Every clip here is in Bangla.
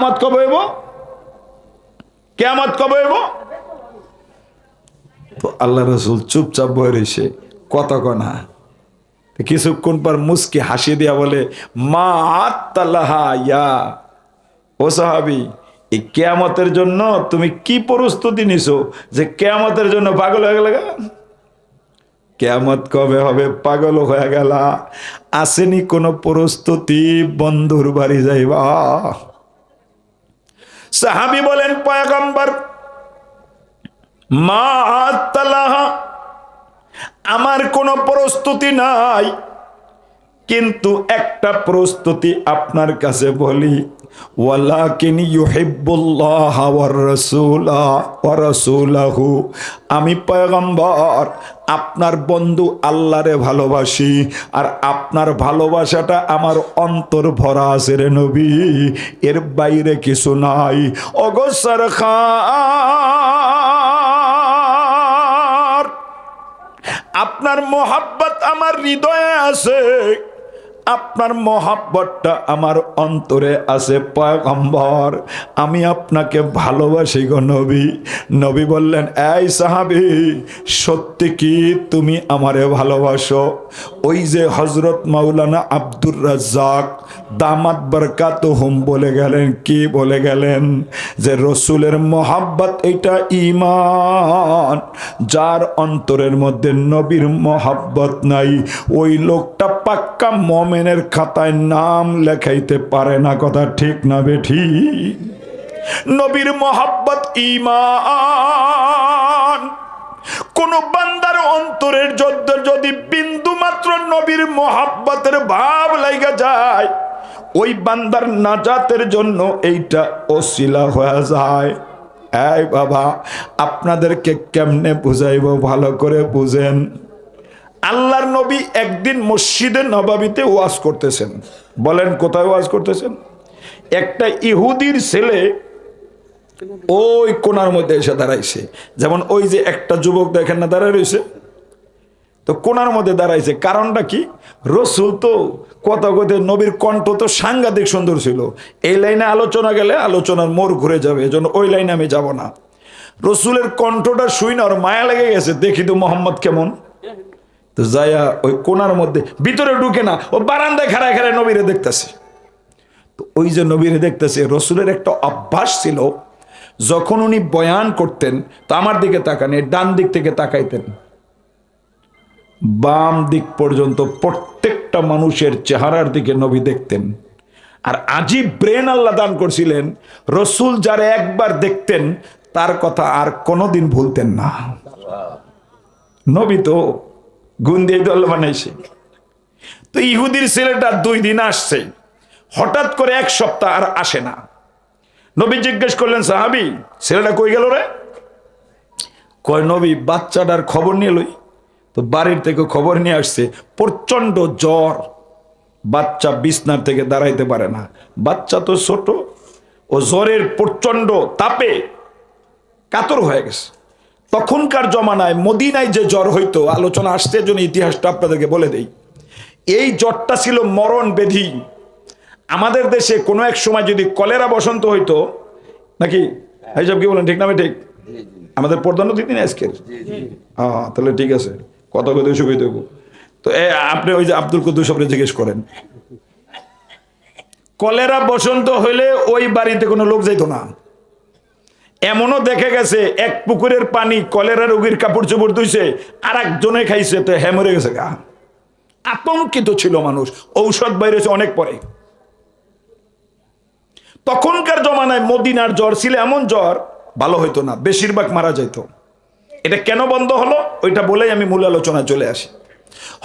কিয়ামত কবে হইব? কিয়ামত কবে হইব? তো আল্লাহ রাসূল চুপচাপ বসে রইছে, কথা কনা। কিছুক্ষণ পর মুস্কি হাসি দিয়া বলে, মা আত্তালাহা ইয়া ও সাহাবী, এই কিয়ামতের জন্য তুমি কি প্রস্তুতি নিছো যে কিয়ামতের জন্য পাগল হয়ে গেলে? কিয়ামত কবে হবে পাগল হয়ে গেলা? আসেনি কোনো প্রস্তুতি? বন্ধুর বাড়ি যাইবা? সাহাবী বলেন, পয়গম্বর, মা আত্তালাহা, আমার কোনো প্রস্তুতি নাই, কিন্তু একটা প্রস্তুতি আপনার কাছে বলি, ওয়ালাকিন ইউহিব্বুল্লাহ ওয়ার রাসূলা ওয়া রাসূলাহু, আমি পয়গম্বর আপনার বন্ধু আল্লাহরে ভালোবাসি, আর আপনার ভালোবাসাটা আমার অন্তর ভরা আছে রে নবী, এর বাইরে কিছু নাই। ওগো সরকার, আপনার মোহাব্বত আমার হৃদয়ে আছে, আপনার মোহাব্বতটা আমার অন্তরে আছে পয়গম্বর, আমি আপনাকে ভালোবাসি গো নবী। নবী বললেন, এই সাহাবী, সত্যি কি তুমি আমারে ভালোবাসো? ওই যে হযরত মাওলানা আব্দুর রাজ্জাক দামাত বরকাতুহুম বলে গেলেন, কি বলে গেলেন? যে রসুলের মোহাব্বত এটা ঈমান, যার অন্তরের মধ্যে নবীর মোহাব্বত নাই, ওই লোকটা পাক্কা মুমিনের খাতায় নাম লেখাইতে পারে না। কথা ঠিক না বেঠিক? নবীর মোহাব্বত ঈমান। কোন বান্দার অন্তরের যদি বিন্দু মাত্র নবীর মোহাব্বতের ভাব লাগা যায়, ওই বান্দার নাজাতের জন্য এইটা ওসিলা হয়ে যায়। এই বাবা, আপনাদেরকে কেমনে বুঝাইব ভালো করে বুঝেন। আল্লাহর নবী একদিন মসজিদে নববীতে ওয়াজ করতেছেন। বলেন কোথায় ওয়াজ করতেছেন? একটা ইহুদির ছেলে ওই কোনার মধ্যে এসে দাঁড়াইছে। যেমন ওই যে একটা যুবক দেখেন না দাঁড়ায় রয়েছে, তো কোনার মধ্যে দাঁড়াইছে। কারণটা কি? রসুল তো কথা কথা, নবীর কণ্ঠ তো সাংঘাতিক সুন্দর ছিল। এই লাইনে আলোচনা গেলে আলোচনার মোড় ঘুরে যাবে, এজন্য ওই লাইনে আমি যাব না। রসুলের কণ্ঠটা শুই না, ওর মায়া লেগে গেছে, দেখি তো মোহাম্মদ কেমন। তো যাইয়া ওই কোনার মধ্যে, ভিতরে ঢুকে না, ও বারান্দায় খাড়ায় খাড়ায় নবীরে দেখতেছে। তো ওই যে নবীরে দেখতেছে, রসুলের একটা অভ্যাস ছিল, যখন উনি বয়ান করতেন তো আমার দিকে তাকান, ডান দিক থেকে তাকাইতেন, বাম দিক পর্যন্ত প্রত্যেকটা মানুষের চেহারার দিকে নবী দেখতেন। আর আজীব ব্রেন আল্লাহ দান করছিলেন, রসুল যারা একবার দেখতেন তার কথা আর কোনোদিন ভুলতেন না। নবী তো গুণ দিয়ে দল বানাইছে। তো ইহুদির ছেলেটা 2 দিন আসছে, হঠাৎ করে 1 সপ্তাহ আর আসে না। নবী জিজ্ঞেস করলেন, সাহাবী, ছেলেটা কই গেল রে? কয়, নবী বাচ্চাটার খবর নিয়ে লই। তো বাড়ির থেকে খবর নিয়ে আসছে, প্রচন্ড জ্বর, বাচ্চা বিছনার থেকে দাঁড়াইতে পারে না। বাচ্চা তো ছোট, ও জ্বরের প্রচন্ড তাপে কাতর হয়ে গেছে। তখনকার জমানায় মদিনায় যে জ্বর হইতো, আলোচনা আসতে জন্য ইতিহাসটা আপনাদেরকে বলে দেই। এই জ্বরটা ছিল মরণ ব্যাধি। আমাদের দেশে কোনো এক সময় যদি কলেরা বসন্ত হইতো, নাকি এইসব কি বলেন, ঠিক না? ঠিক। আমাদের প্রধানমন্ত্রী দিন আজকের, তাহলে ঠিক আছে, কত কত সুবিধা দেবো। তো আপনি ওই যে আব্দুল কুদ্দুস সবরে জিজ্ঞেস করেন, কলেরা বসন্ত হইলে ওই বাড়িতে কোনো লোক যাইতো না। এমনও দেখে গেছে, এক পুকুরের পানি কলেরা রোগীর কাপড় চোপড় ধুইছে, আর একজনে খাইছে, তো মরে গেছে গা। আতঙ্কিত ছিল মানুষ, ঔষধ বাইরেছে অনেক পরে। তখনকার জমানায় মদিনার জ্বর ছিল এমন জ্বর, ভালো হইতো না, বেশিরভাগ মারা যাইত। এটা কেন বন্ধ হলো ওইটা বলেই আমি মূল আলোচনায় চলে আসি।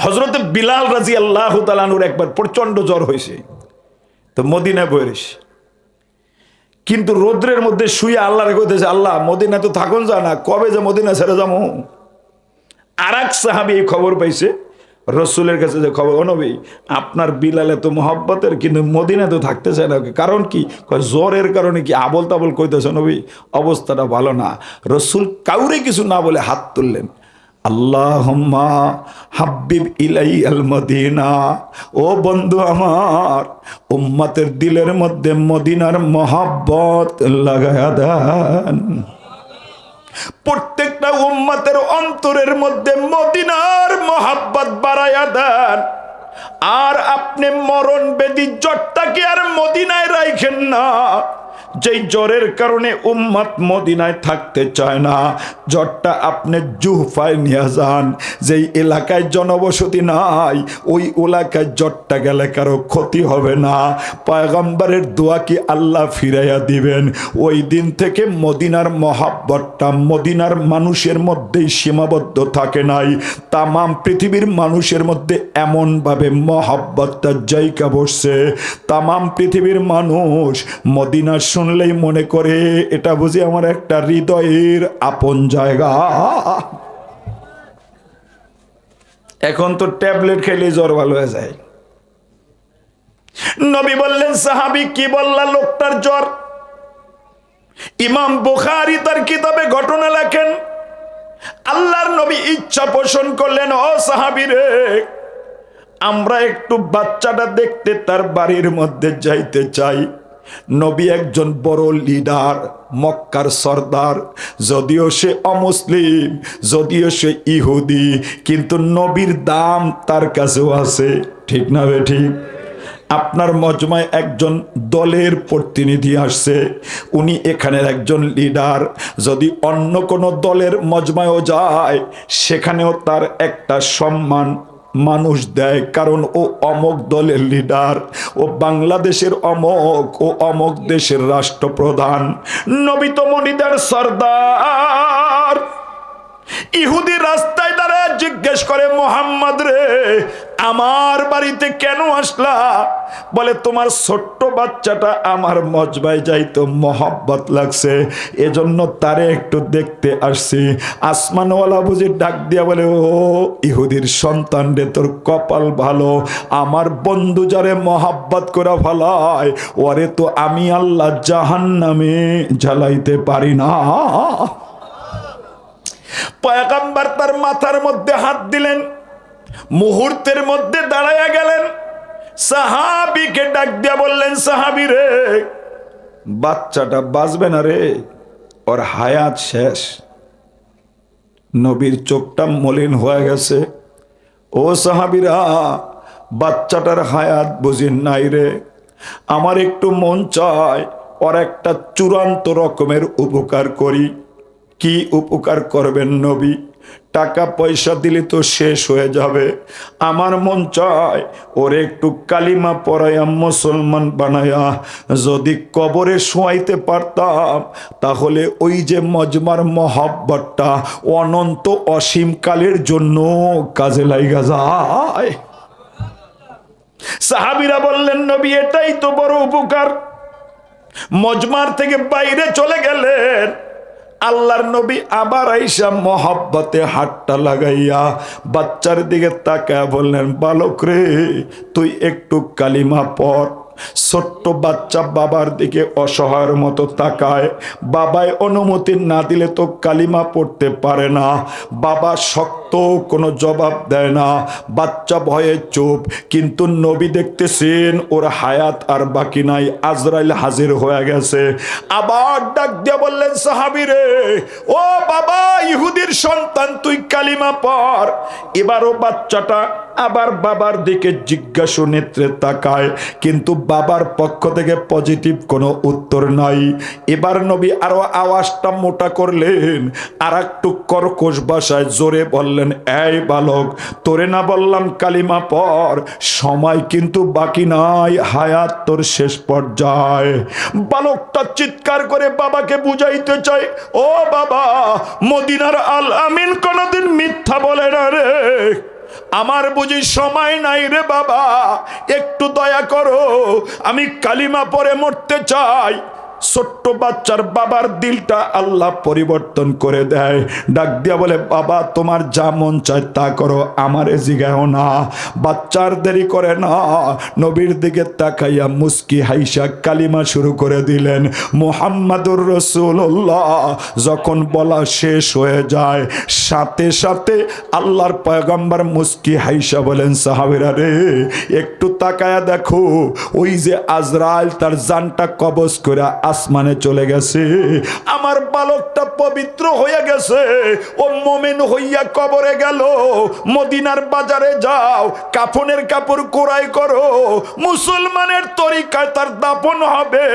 হযরতে বিলাল রাদিয়াল্লাহু তাআলা আনহুর একবার প্রচন্ড জ্বর হয়েছে, তো মদিনায় বইরেছে, কিন্তু রোদ্রের মধ্যে শুয়ে আল্লাহরে কইতেছে, আল্লাহ মদিনা তো থাকুন যা না, কবে যে মদিনা ছেড়ে যাবো। আর এক সাহাবী এই খবর পাইছে রসুলের কাছে, যে খবর, ও নবী, আপনার বিলালে তো মোহাব্বতের, কিন্তু মদিনা তো থাকতে চায় না। কারণ কি? জ্বরের কারণে কি? আবল তাবল কইতেছে নবী, অবস্থাটা ভালো না। রসুল কাউরে কিছু না বলে হাত তুললেন, আল্লাহুম্মা হাব্বিব ইলাইয়াল মদিনা। ও বন্ধু আমার, উম্মতের দিলের মধ্যে মদিনার মহব্বত লাগায়া দেন। প্রত্যেকটা উম্মতের অন্তরের মধ্যে মদিনার মহব্বত বাড়ায়া দেন। আর আপনি মরণ বেদি জ্বরটাকে আর মদিনায় রাখেন না। যেই জ্বরের কারণে উম্মত মদিনায় থাকতে চায় না, জ্বরটা আপনি জুহফায় নিয়ে যান। যেই এলাকায় জনবসতি নাই, ওই এলাকায় জ্বরটা গেলে কারো ক্ষতি হবে না। পয়গম্বরের দোয়া কি আল্লাহ ফিরাইয়া দিবেন। ওই দিন থেকে মদিনার মহাব্বতটা মদিনার মানুষের মধ্যেই সীমাবদ্ধ থাকে নাই, তামাম পৃথিবীর মানুষের মধ্যে এমনভাবে মহাব্বতটা জায়গা বসছে। তামাম পৃথিবীর মানুষ মদিনা শুনলেই মনে করে এটা বুঝি আমার একটা হৃদয়ের আপন জায়গা। এখন তো ট্যাবলেট খেলে জ্বর ভালো হয়ে যায়। নবী বললেন, সাহাবী কি বললা লোকটার জ্বর? ইমাম বুখারী তার কিতাবে ঘটনা লেখেন, আল্লাহর নবী ইচ্ছা পোষণ করলেন, ও সাহাবী রে, আমরা একটু বাচ্চাটা দেখতে তার বাড়ির মধ্যে যাইতে চাই। নবী একজন বড় লিডার, মক্কার সর্দার, যদিও সে অমুসলিম, যদিও সে ইহুদি, কিন্তু নবীর দাম তার কাছেও আছে। ঠিক না বে ঠিক? আপনার মজমায় একজন দলের প্রতিনিধি আসছে, উনি এখানের একজন লিডার। যদি অন্য কোনো দলের মজমায়ও যায়, সেখানেও তার একটা সম্মান মানুষ দেয়, কারণ ও অমক দলের লিডার, ও বাংলাদেশের অমক, ও অমক দেশের রাষ্ট্রপ্রধান। নবী তো মনিদার সর্দার। ইহুদি রাস্তায় দাঁড়ায় জিজ্ঞেস করে, মোহাম্মদ রে, আমার বাড়িতে কেন আসলা? বলে, তোমার ছোট্ট বাচ্চাটা আমার মজবায় যাইতো, মহব্বত লাগছে, এজন্য তারে একটু দেখতে আসছি। আসমানওয়ালা বুঝি ডাক দিয়া বলে, ও ইহুদির সন্তান রে, তোর কপাল ভালো, আমার বন্ধু যারে মহব্বত করে ফেলায়, ওরে তো আমি আল্লাহ জাহান্নামে জ্বালাইতে পারি না। পয়গম্বর তার মাথার মধ্যে হাত দিলেন, মুহূর্তের মধ্যে দাঁড়ায়া গেলেন। সাহাবীকে ডাক দিয়া বললেন, সাহাবী রে, বাচ্চাটা বাঁচবে না রে, ওর হায়াত শেষ। নবীর চোখটা মলিন হয়ে গেছে। ও সাহাবীরা, বাচ্চাটার হায়াত বুঝি নাই রে। আমার একটু মন চায় ওর একটা চূড়ান্ত রকমের উপকার করি। কি উপকার করবেন নবী? টাকা পয়সা দিলে তো শেষ হয়ে যাবে। আমার মন চায় ওরে একটু কালিমা পড়াইয়া মুসলমান বানায়া যদি কবরে শোয়াইতে পারতাম, তাহলে ওই যে মজমার মহব্বতটা অনন্ত অসীম কালের জন্য কাজে লাইগা যায়। সাহাবীরা বললেন, নবী এটাই তো বড় উপকার। মজমার থেকে বাইরে চলে গেলেন। আল্লাহর নবী আবার আইসা মহব্বতে হাতটা লাগাইয়া বাচ্চার দিকে তাকায় বললেন, বালক রে, তুই একটু কালিমা পড়। ছোট্ট বাচ্চা বাবার দিকে অসহায়ের মতো তাকায়। বাবায় অনুমতি না দিলে তো কালিমা পড়তে পারে না। বাবা শক্ত কোনো জবাব দেয় না, বাচ্চা ভয়ে চুপ। কিন্তু নবী দেখতেছেন ওর হায়াত আর বাকি নাই, আজরাইল হাজির হয়ে গেছে। আবার ডাক দিয়ে বললেন, সাহাবী রে, ও বাবা ইহুদির সন্তান, তুই কালিমা পড়। এবারও বাচ্চাটা আবার বাবার দিকে জিজ্ঞাসা নেত্রে তাকায়, কিন্তু বাবার পক্ষ থেকে পজিটিভ কোনো উত্তর নাই। এবার নবী আরো আওয়াজটা মোটা করলেন, আর একটু কর্কশ ভাষায় জোরে বললেন, এই বালক, তোরে না বললাম কালিমা পড়? সময় কিন্তু বাকি নাই, হায়াত তোর শেষ পর্যায়ে। বালকটা চিৎকার করে বাবাকে বুঝাইতে চায়, ও বাবা, মদিনার আল আমিন কোনদিন মিথ্যা বলে না রে। আমার বুঝি সময় নাই রে বাবা, একটু দয়া করো, আমি কালিমা পড়ে মরতে চাই। ছোট্ট বাচ্চার বাবার দিলটা আল্লাহ পরিবর্তন করে দেয়। ডাক দিয়া বলে, বাবা তোমার যা মন চায় তা করো, আমারে জিগাও না। বাচ্চার দেরি করে না, নবীর দিকে তাকাইয়া মুস্কি হাইসা কালিমা শুরু করে দিলেন, মুহাম্মাদুর রাসূলুল্লাহ। যখন বলা শেষ হয়ে যায়, সাথে সাথে আল্লাহর পয়গম্বর মুস্কি হাইসা বলেন, সাহাবীরা রে একটু তাকায়া দেখো, ওই যে আজরাইল তার জানটা কবজ করে আসমানে চলে গেছে। আমার বালকটা পবিত্র হয়ে গেছে, ও মুমিন হইয়া কবরে গেল। মদিনার বাজারে যাও, কাফনের কাপড় কোরাই করো, মুসলমানের তরিকায় তার দাফন হবে।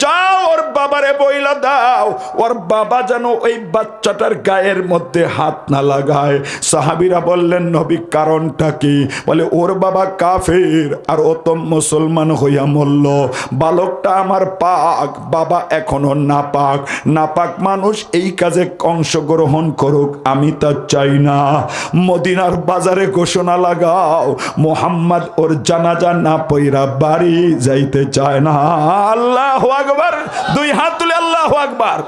যাও ওর বাবারে বইলা দাও, ওর বাবা যেন ওই বাচ্চাটার গায়ের মধ্যে হাত না লাগায়। সাহাবীরা বললেন, নবী কারণটা কি? বলে, ওর বাবা কাফের আর ও তো মুসলমান হইয়া মরল। বালকটা আমার পাক, বাবা এখনো নাপাক। নাপাক মানুষ এই কাজে অংশগ্রহণ করুক, আমি তা চাই না। মদিনার বাজারে ঘোষণা লাগাও, মুহাম্মদ ওর জানাজা না পইরা বাড়ি যাইতে চায় না। আল্লাহু আকবার, দুই হাত তুলে আল্লাহু আকবার,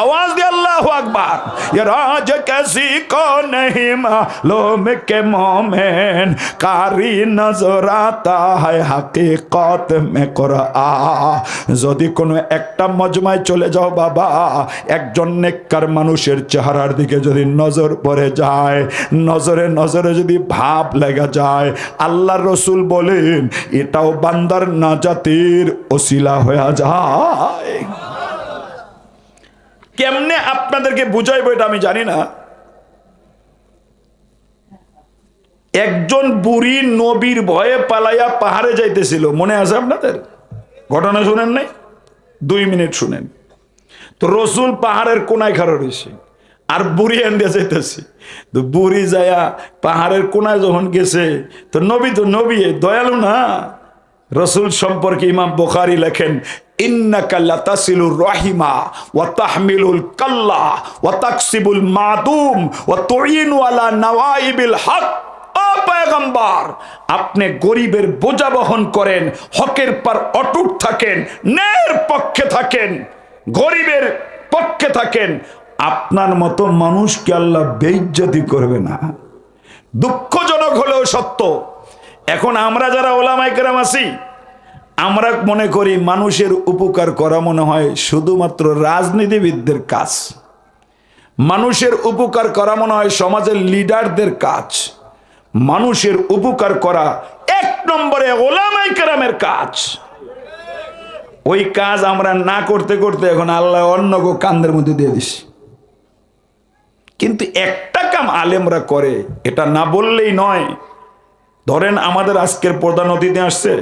আওয়াজ দিয়ে আল্লাহু আকবার। ये राज कैसी को नहीं मालूम के मोमेन कारी नजर आता है हकीकत में कुरान। যদি কোনো একটা মজমায় চলে যাও বাবা, একজন নেককার মানুষের চেহারার দিকে যদি নজর পড়ে যায়, নজরে নজরে যদি ভাব লেগে যায়, আল্লাহর রাসূল বলেন এটাও বান্দার নাজাতের ওসিলা হয়ে যায়। কেমনে আপনাদেরকে বুঝাইবো এটা আমি জানি না। একজন বুড়ি নবীর ভয়ে পালাইয়া পাহাড়ে যাইতেছিল, মনে আছে আপনাদের? ঘটনা শুনেন নাই? 2 মিনিট শুনেন তো। রসুল পাহাড়ের কোনায় খাড়া রয়েছে আর বুড়ি আন্দিয়া যাইতেছে। তো বুড়ি যায়া পাহাড়ের কোনায় যখন গেছে, তো নবী দয়ালু না। রসুল সম্পর্কে ইমাম বুখারী লেখেন, ইন্নাকা লাতাসিলুর রাহিমা ওয়া তাহমিলুল কাল্লা ওয়া তাকসিবুল মাদুম ওয়া তুইনু আলা নওয়াইবিল হক। ও পয়গম্বর, আপনি গরিবের বোঝা বহন করেন, হকের পর অটুট থাকেন, ন্যায়ের পক্ষে থাকেন, গরিবের পক্ষে থাকেন। আপনার মতো মানুষকে আল্লাহ বেইজ্জতি করবে না। দুঃখজনক হলেও সত্য, এখন আমরা যারা ওলামায়ে কেরাম আছি, আমরা মনে করি মানুষের উপকার করা মনে হয় শুধুমাত্র রাজনীতিবিদদের কাজ, মানুষের উপকার করা মনে হয় সমাজের লিডারদের কাজ, মানুষের উপকার করা 1 নম্বরে ওলামায়ে কেরামের কাজ। ওই কাজ আমরা না করতে করতে এখন আল্লাহ অন্য কান্দের মধ্যে দিয়ে দিস। কিন্তু একটা কাম আলেমরা করে, এটা না বললেই নয়। ধরেন আমাদের আজকের প্রধান অতিথি আসছে,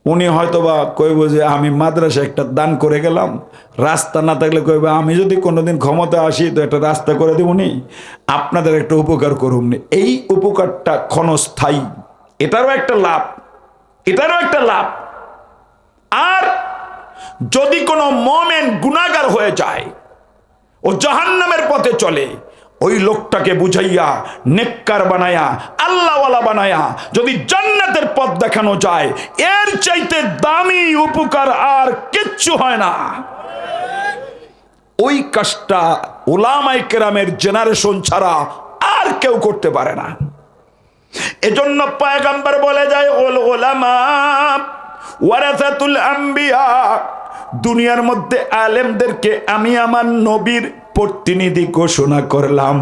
উনি হয়তোবা কইব যে আমি মাদ্রাসা একটা দান করে গেলাম, রাস্তা না থাকলে কইব আমি যদি কোনোদিন ক্ষমতা আসি তো একটা রাস্তা করে দেবনি, আপনাদের একটা উপকার করুন। এই উপকারটা ক্ষণস্থায়ী, এটারও একটা লাভ, এটারও একটা লাভ। আর যদি কোনো মুমিন গুনাহগার হয়ে যায়, ও জাহান্নামের পথে চলে, ওই লোকটাকে বুঝাইয়া নেককার বানায়া আল্লাহওয়ালা বানায়া যদি জান্নাতের পথ দেখানো যায়, এর চাইতে দামি উপকার আর কিচ্ছু হয় না। ওই কাজটা উলামায়ে কেরামের জেনারেশন ছাড়া আর কেউ করতে পারে না। এজন্য পয়গম্বর বলে যায়, উল উলামা ওয়ারাসাতুল আম্বিয়া, দুনিয়ার মধ্যে আলেমদেরকে আমি আমার নবীর প্রতিনিধি ঘোষণা করলাম।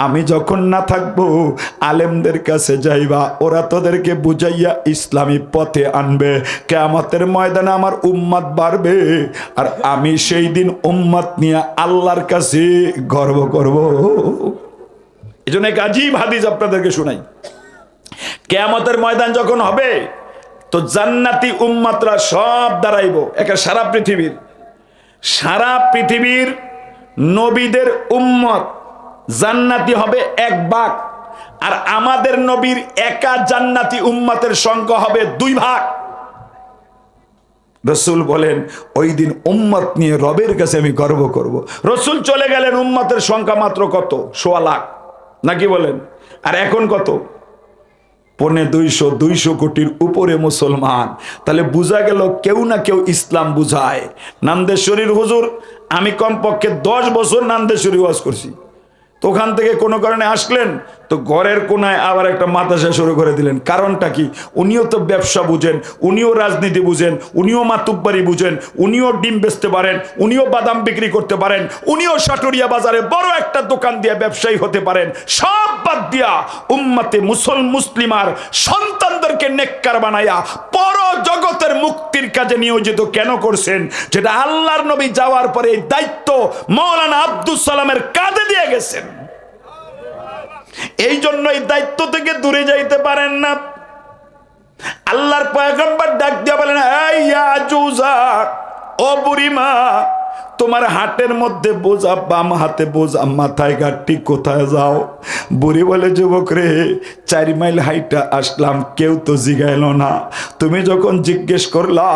আমি যখন না থাকবো, আলেমদের কাছে যাইবা, ওরা তোদেরকে বুঝাইয়া ইসলামী পথে আনবে। কিয়ামতের ময়দানে আমার উম্মত বাড়বে, আর আমি সেই দিন উম্মত নিয়ে আল্লাহর কাছে গর্ব করব। এই জন্য এক আজীব হাদিস আপনাদেরকে শোনাই। কিয়ামতের ময়দান যখন হবে, তো জান্নাতি উম্মতরা সব দাঁড়াইব। একা সারা পৃথিবীর নবীদের উম্মত জান্নাতি হবে 1 ভাগ, আর আমাদের নবীর একা জান্নাতি উম্মতের সংখ্যা হবে 2 ভাগ। রসুল বলেন ওই দিন উম্মত নিয়ে রবের কাছে আমি গর্ব করব। রসুল চলে গেলেন, উম্মতের সংখ্যা মাত্র কত? 1.25 লাখ নাকি বলেন? আর এখন কত? 200 কোটির উপরে মুসলমান। তাহলে বোঝা গেল কেউ না কেউ ইসলাম বুঝায়। নান্দেশ্বরীর হুজুর, আমি কমপক্ষে 10 বছর নান্দেশ্বরী ওয়াজ করছি। তো ওখান থেকে কোনো কারণে আসলেন তো ঘরের কোনায় আবার একটা মাদ্রাসা শুরু করে দিলেন। কারণটা কি? উনিও তো ব্যবসা বুঝেন, উনিও রাজনীতি বুঝেন, উনিও মাতুব্বারি বুঝেন, উনিও ডিম বেচতে পারেন, উনিও বাদাম বিক্রি করতে পারেন, উনিও সাটুরিয়া বাজারে বড় একটা দোকান দিয়ে ব্যবসায়ী হতে পারেন। সব বাদ দিয়া উম্মতে মুসলিমার সন্তানদেরকে নেককার বানাইয়া পর জগতের মুক্তির কাজে নিয়োজিত কেন করছেন? যেটা আল্লাহর নবী যাওয়ার পরে এই দায়িত্ব মাওলানা আব্দুল সালামের কাঁধে দিয়ে গেছেন। এই জন্য এই দায়িত্ব থেকে দূরে যাইতে পারেন না। আল্লাহর পয়গম্বর ডাক দিয়া বলেন, এই ইয়াজুজা, ও বুড়িমা, তোমার হাটের মধ্যে বোঝা, বাম হাতে বোঝা, মাথায় গাঠটি, কোথায় যাও? বুড়ি বলে, যুবক রে, 4 মাইল হাইটা আসলাম, কেউ তো জিগাইল না। তুমি যখন জিজ্ঞেস করলা,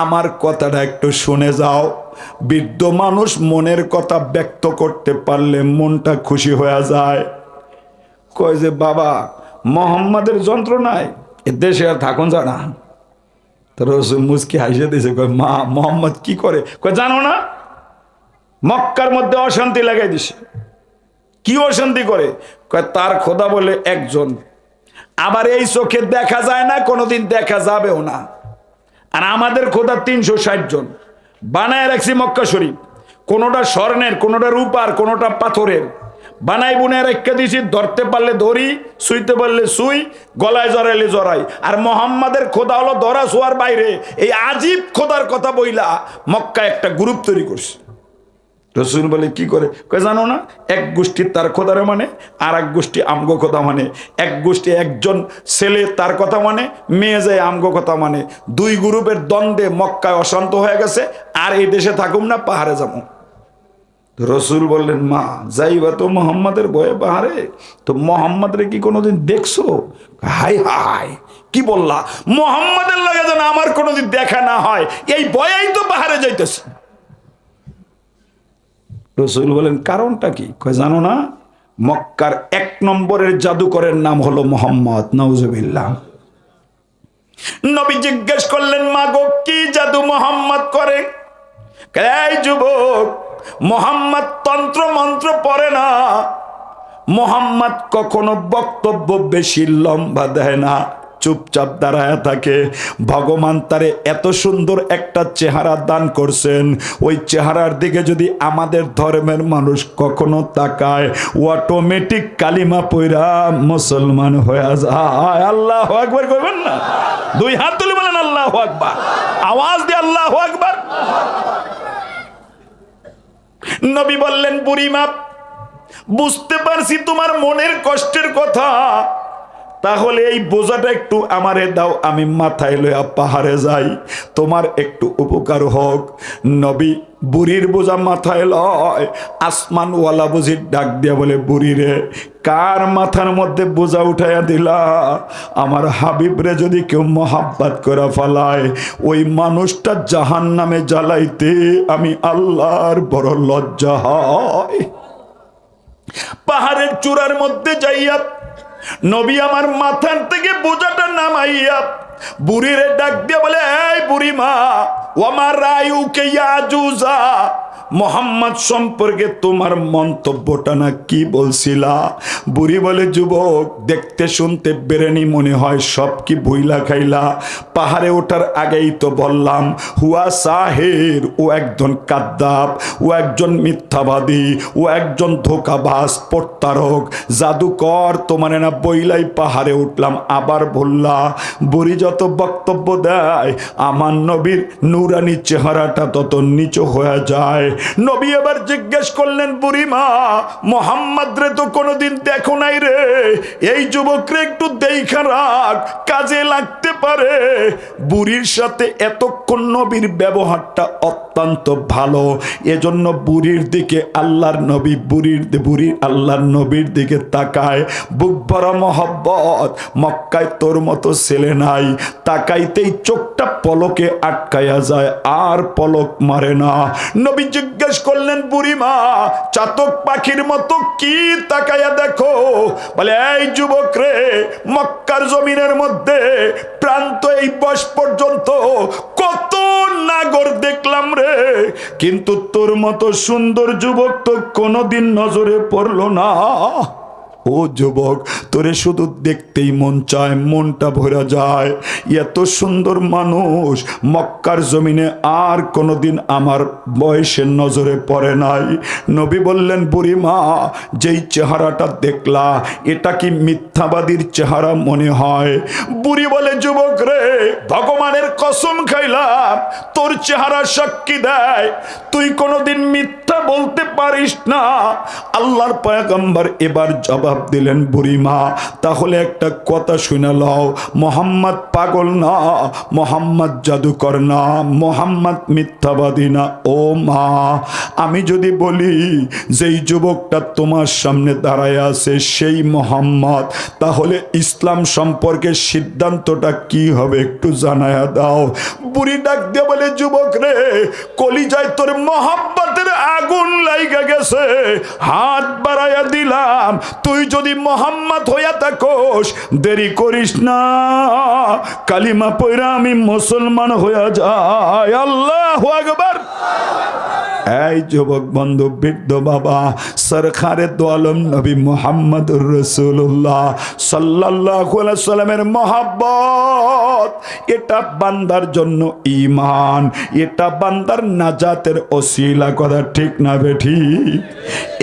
আমার কথাটা একটু শুনে যাও। বৃদ্ধ মানুষ মনের কথা ব্যক্ত করতে পারলে মনটা খুশি হয়ে যায়। কয় যে, বাবা, মোহাম্মদের যন্ত্রণায় এ দেশে আর থাকুন যায় না। তো রসুল মুস্কি হাসিয়ে দিয়েছে, কয়, মা, মোহাম্মদ কি করে? কয়, জানো না? মক্কার মধ্যে অশান্তি লাগাই দিছে। কি অশান্তি করে? কয়, তার খোদা বলে একজন, আবার এই চোখে দেখা যায় না, কোনোদিন দেখা যাবেও না। আর আমাদের খোদা 360 জন বানায় রাখছি মক্কা শরীফ। কোনোটা স্বর্ণের, কোনোটা রূপার, কোনোটা পাথরের। বানাই বুনে রেখে দিয়েছি, ধরতে পারলে ধরি, শুইতে পারলে শুই, গলায় জড়াইলে জড়াই। আর মোহাম্মদের খোদা হলো ধরা শোয়ার বাইরে। এই আজীব খোদার কথা বইলা মক্কায় একটা গ্রুপ তৈরি করছে। রসুল বলে, কি করে? কয়, জানো না? এক গোষ্ঠী তার খোদারে মানে, আর এক গোষ্ঠী আমগো কথা মানে। এক গোষ্ঠী একজন ছেলে তার কথা মানে, মেয়ে যায় আমগো কথা মানে। 2 গ্রুপের দ্বন্দ্বে মক্কায় অশান্ত হয়ে গেছে। আর এই দেশে থাকুম না, পাহাড়ে যাবো। রসুল বললেন, মা, যাইবা তো মোহাম্মদের ভয়ে পাহাড়ে? তো মোহাম্মদের কি কোনোদিন দেখছো? হাই হাই, কি বললা? মোহাম্মদের লাগে যেন আমার কোনোদিন দেখা না হয়, এই ভয়েই তো পাহাড়ে যাইতেছি। রসুল বলেন, কারণটা কি? কয়, জানো না? মক্কার 1 নম্বরের জাদুকরের নাম হলো মোহাম্মদ। নাউজুবিল্লাহ। নবী জিজ্ঞেস করলেন, মা গো, কি জাদু মোহাম্মদ করে? এই যুবক, মোহাম্মদ তন্ত্র মন্ত্র পড়ে না। মোহাম্মদ কখনো বক্তব্য বেশি লম্বা দেয় না, চুপচাপ দাঁড়ায় থাকে। ভগবান তারে এত সুন্দর একটা চেহারা দান করছেন, ওই চেহারার দিকে যদি আমাদের ধর্মের মানুষ কখনো তাকায়, অটোমেটিক কালিমা পয়রা মুসলমান হয়ে যায়। আল্লাহু আকবার করবেন না? 2 হাত তুলে বলেন আল্লাহু আকবার, আওয়াজ দিয়ে আল্লাহু আকবার। নবী বললেন, বুড়িমা, বুঝতে পারছি তোমার মনের কষ্টের কথা। তাহলে এই বোঝাটা একটু আমারে দাও, আমি মাথায় লইয়া পাহাড়ে যাই, তোমার একটু উপকার হোক। নবী বুড়ির বোঝা মাথায় লয়। আসমানওয়ালা বুঝির ডাক দিয়া বলে, বুড়ি রে, কার মাথার মধ্যে বোঝা উঠাইয়া দিলা? আমার হাবিবরে যদি কেউ মহাব্বত করে ফেলায়, ওই মানুষটা জাহান্নামে জ্বালাইতে আমি আল্লাহর বড় লজ্জা হয়। পাহাড়ের চূড়ার মধ্যে যাইয়া নবী আমার মাথার থেকে বোঝাটা নামাইয়া বুড়িরে ডাক দিয়ে বলে, এই বুড়ি মা, ওয়ামা রায়ুকে ইয়াজুজা, মোহাম্মদ সম্পর্কে তোমার মন্তব্যটা না কি বলছিলা? বুড়ি বলে, যুবক, দেখতে শুনতে বেরেনি মনে হয়, সব কি ভুইলা খাইলা? পাহাড়ে ওঠার আগেই তো বললাম, হুয়া সাহের, ও একজন কাদ্দাব, ও একজন মিথ্যাবাদী, ও একজন ধোকাবাজ, প্রতারক, জাদুকর। তোমার না বইলাই পাহাড়ে উঠলাম, আবার বললা। বুড়ি যত বক্তব্য দেয়, আমার নবীর নুরানি চেহারাটা তত নিচু হয়ে যায়। নবী এবার জিজ্ঞেস করলেন, বুড়িমা, মোহাম্মদ রে তো কোনোদিন দেখো নাই রে, এই যুবকরে একটু দেখা রাখ, কাজে লাগতে পারে। বুড়ির সাথে এত কোন নবীর ব্যবহারটা অত্যন্ত ভালো। এজন্য বুড়ির দিকে আল্লাহর নবী বুড়ি আল্লাহর নবীর দিকে তাকায়, বুক ভরা মহব্বত। মক্কায় তোর মতো ছেলে নাই, তাকাইতেই চোখটা পলকে আটকায়া যায়, আর পলক মারে না। নবী জিজ্ঞেস করলেন, বুড়িমা চাতক পাখির মতো কি তাকায়া দেখো? বলে, এই যুবক রে, মক্কার জমিনের মধ্যে প্রান্ত এই বয়স পর্যন্ত কত নাগর দেখলাম রে, কিন্তু তোর মতো সুন্দর যুবক তো কোনোদিন নজরে পড়লো না। ও যুবক, তোরে শুধু দেখতেই মন চায়, মনটা ভরা যায়। এত সুন্দর মানুষ মক্কার জমিনে আর কোনোদিন আমার বয়সের নজরে পড়ে নাই। নবী বললেন, বুড়িমা যেই চেহারাটা দেখলা, এটা কি মিথ্যাবাদীর চেহারা মনে হয়? বুড়ি বলে, যুবক রে, ভগবানের কসম খাইলাম, তোর চেহারা সাক্ষী দেয় তুই কোনোদিন মিথ্যা বলতে পারিস না। আল্লাহর পয়গম্বর এবার জবাব দিলেন, বুড়িমা তাহলে একটা কথা শুনে লও, মোহাম্মদ পাগল না, মোহাম্মদ জাদুকর না, মোহাম্মদ মিথ্যাবাদী না। ও মা, আমি যদি বলি যেই যুবকটা তোমার সামনে দাঁড়ায় আছে সেই মোহাম্মদ, তাহলে ইসলাম সম্পর্কে সিদ্ধান্তটা কি হবে একটু জানায়া দাও। বুড়ি ডাক দিয়ে বলে, যুবক রে, কলিজায় তোর মোহাম্মতের আগুন লাইগা গেছে, হাত বাড়াইয়া দিলাম, তুই যদি মোহাম্মদ হইয়া থাকোস দেরি করিস না, কালিমা পয়রা আমি মুসলমান হইয়া যাই। আল্লাহু আকবার। এই যুবক বন্ধু, বৃদ্ধ বাবা, সরকারে দো আলম নবী মুহাম্মদুর রাসূলুল্লাহ সাল্লাল্লাহু আলাইহি সাল্লামের মহব্বত, এটা বান্দার জন্য ঈমান, এটা বান্দার নাজাতের ওসিলা। কথা ঠিক না বেঠিক?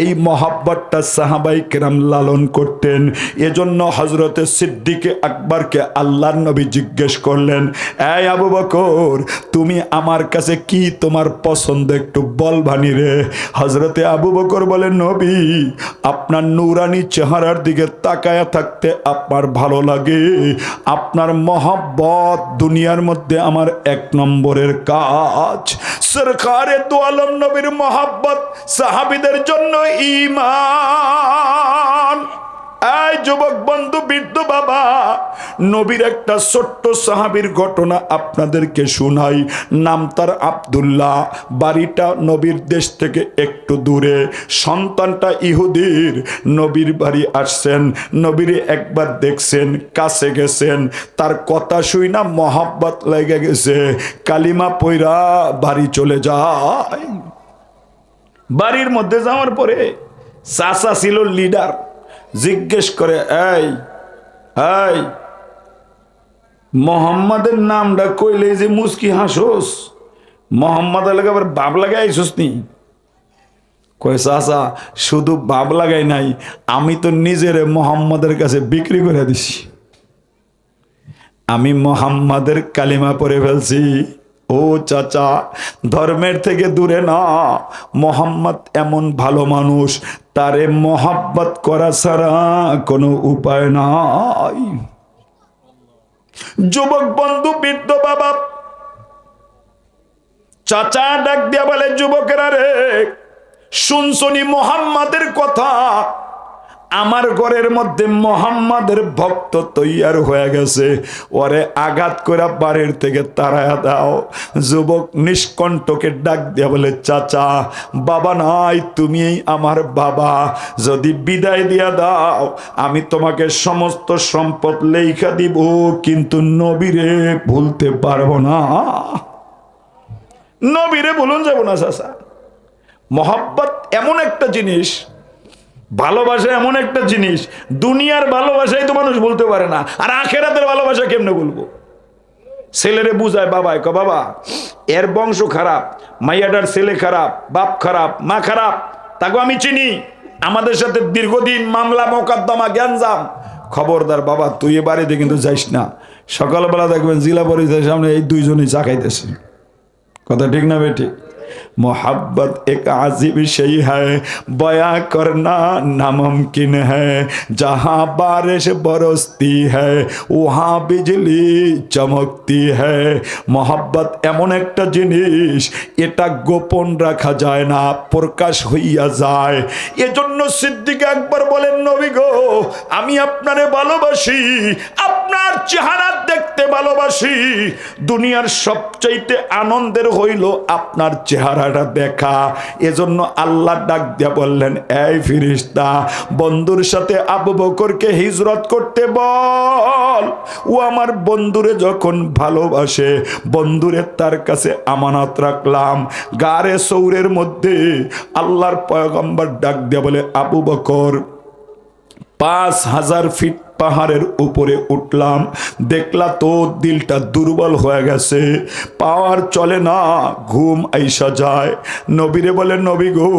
এই মহব্বতটা সাহাবাই কেরাম লালন করতেন। এজন্য হযরতে সিদ্দিকে আকবরকে আল্লাহর নবী জিজ্ঞেস করলেন, এই আবু বকর, তুমি আমার কাছে কি তোমার পছন্দ একটু বলবানি রে? হযরতে আবু বকর বলেন, নবী আপনার নূরানি চেহারার দিকে তাকায়া থাকতে আপনার ভালো লাগে, আপনার মহব্বত দুনিয়ার মধ্যে আমার এক নম্বরের কাজ। সরকারে দো আলম নবীর মহব্বত সাহাবীদের জন্য ঈমান। এই যুবক বন্ধু, বৃদ্ধ বাবা, নবীর একটা ছোট্ট সাহাবীর ঘটনা আপনাদেরকে শোনাই। নাম তার আব্দুল্লাহ, বাড়িটা নবীর দেশ থেকে একটু দূরে। সন্তানটা ইহুদির, নবীর বাড়ি আসছেন, নবীর একবার দেখছেন, কাছে গেছেন, তার কথা শুই না মহব্বত লেগে গেছে, কালিমা পয়রা বাড়ি চলে যায়। বাড়ির মধ্যে যাওয়ার পরে চাচা ছিল লিডার, জিজ্ঞেস করে, এই এই মোহাম্মদের নামটা কইলে যে মুস্কি হাসোস, মোহাম্মদ এলাকা আবার বাপ লাগাই আইসোস নি? কয়, চাচা শুধু বাপ লাগাই নাই, আমি তো নিজের মোহাম্মদের কাছে বিক্রি করে দিছি, আমি মোহাম্মদের কালিমা পড়ে ফেলছি। ও চাচা, ধর্মের থেকে দূরে না, মোহাম্মদ এমন ভালো মানুষ, তারে মোহাব্বত করা ছাড়া কোনো উপায় নাই। যুবক বন্ধু, বৃদ্ধ বাবা, চাচা ডাক দিয়া বলে, যুবকেরা রে, শুনছনি মোহাম্মদের কথা? আমার ঘরের মধ্যে মোহাম্মদের ভক্ত তৈয়ার হয়ে গেছে, ওরে আঘাত করে বাড়ির থেকে তাড়ায়া দাও। যুবক নিষ্কণ্ঠকে ডাক দিয়া বলে, চাচা বাবা নাই, তুমি আমার বাবা, যদি বিদায় দিয়া দাও আমি তোমাকে সমস্ত সম্পদ লেখা দিব, কিন্তু নবীরে ভুলতে পারবো না। নবীরে ভুলুন যাব না চাচা। মহব্বত এমন একটা জিনিস, ভালোবাসা এমন একটা জিনিস, দুনিয়ার ভালোবাসাই তো মানুষ বলতে পারে না, আর আখেরাতের ভালোবাসা কেমনে বলবো? ছেলেরে বুঝায় বাবাই, বাবা এর বংশ খারাপ, মাইয়াটার ছেলে খারাপ, বাপ খারাপ, মা খারাপ, তাকে আমি চিনি, আমাদের সাথে দীর্ঘদিন মামলা মোকদ্দমা গ্যাঞ্জাম, খবরদার বাবা তুই এ বাড়িতে কিন্তু যাইস না। সকালবেলা দেখবেন জেলা পরিষদের সামনে এই দুইজনই চা খাইতেছে। কথা ঠিক না বেঠিক? मोहब्बत एक अजीब शई है, बयां करना नामुमकिन है। जहाँ बारिश बरसती है वहाँ बिजली चमकती है। मोहब्बत एमन एक जिनिस, এটা গোপন রাখা যায় না, প্রকাশ হইয়া যায়। এজন্য সিদ্দিক আকবর বলেন, নবী গো, আমি আপনারে ভালোবাসি, আপনার চেহারা দেখতে ভালোবাসি। দুনিয়ার সবচাইতে আনন্দের হইল আপনার চেহারাটা দেখা। এজন্য আল্লাহ ডাক দিয়া বললেন, এই ফেরেশতা, বন্ধুর সাথে আবু বকরকে হিজরত করতে বল। ও আমার বন্ধুরে যখন ভালোবাসে, বন্ধুরে তার কাছে আমানত রাখলাম। গারে সৌরের মধ্যে আল্লাহর পয়গম্বর ডাক দিয়া বলে, আবু বকর, 5000 ফিট পাহাড়ের উপরে উঠলাম, দেখলা তো দিলটা দুর্বল হয়ে গেছে, পাওয়ার চলে না, ঘুম আইসা যায়। নবীরে বলে, নবী গো,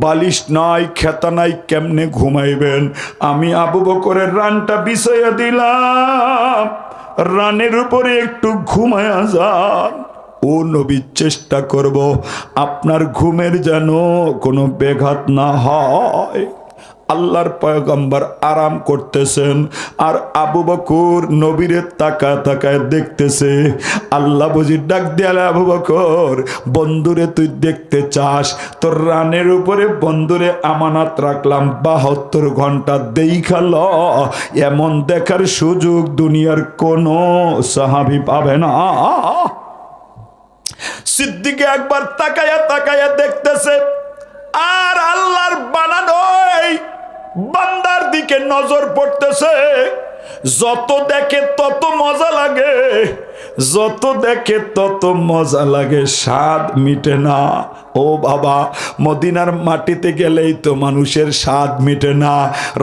বালিশ নাই, খেতা নাই, কেমনে ঘুমাইবেন? আমি আবু বকরের রানটা বিছাইয়া দিলাম, রানের উপরে একটু ঘুমায়া যান। ও নবী, চেষ্টা করব আপনার ঘুমের যেন কোনো ব্যাঘাত না হয়। আল্লাহর পয়গম্বর আরাম করতেছেন, আর আবু বকর নবীরে তাকায় তাকায় দেখতেছে। আল্লাহ বুঝি ডাক দিয়ালে, আবু বকর, বন্ধুরে তুই দেখতে চাস? তোর রানের উপরে বন্ধুরে আমানত রাখলাম 72 ঘন্টা, দেখাল। এমন দেখার সুযোগ দুনিয়ার কোনো সাহাবী পাবে না। সিদ্দিক একবার তাকায়া তাকায়া দেখতেছে, আর আল্লাহর বানানো বান্দার দিকে নজর পড়তেছে। যত দেখে তত মজা লাগে, যত দেখে তত মজা লাগে, স্বাদ মিটে না। ও বাবা, মদিনার মাটিতে গেলেই তো মানুষের স্বাদ মিটে না,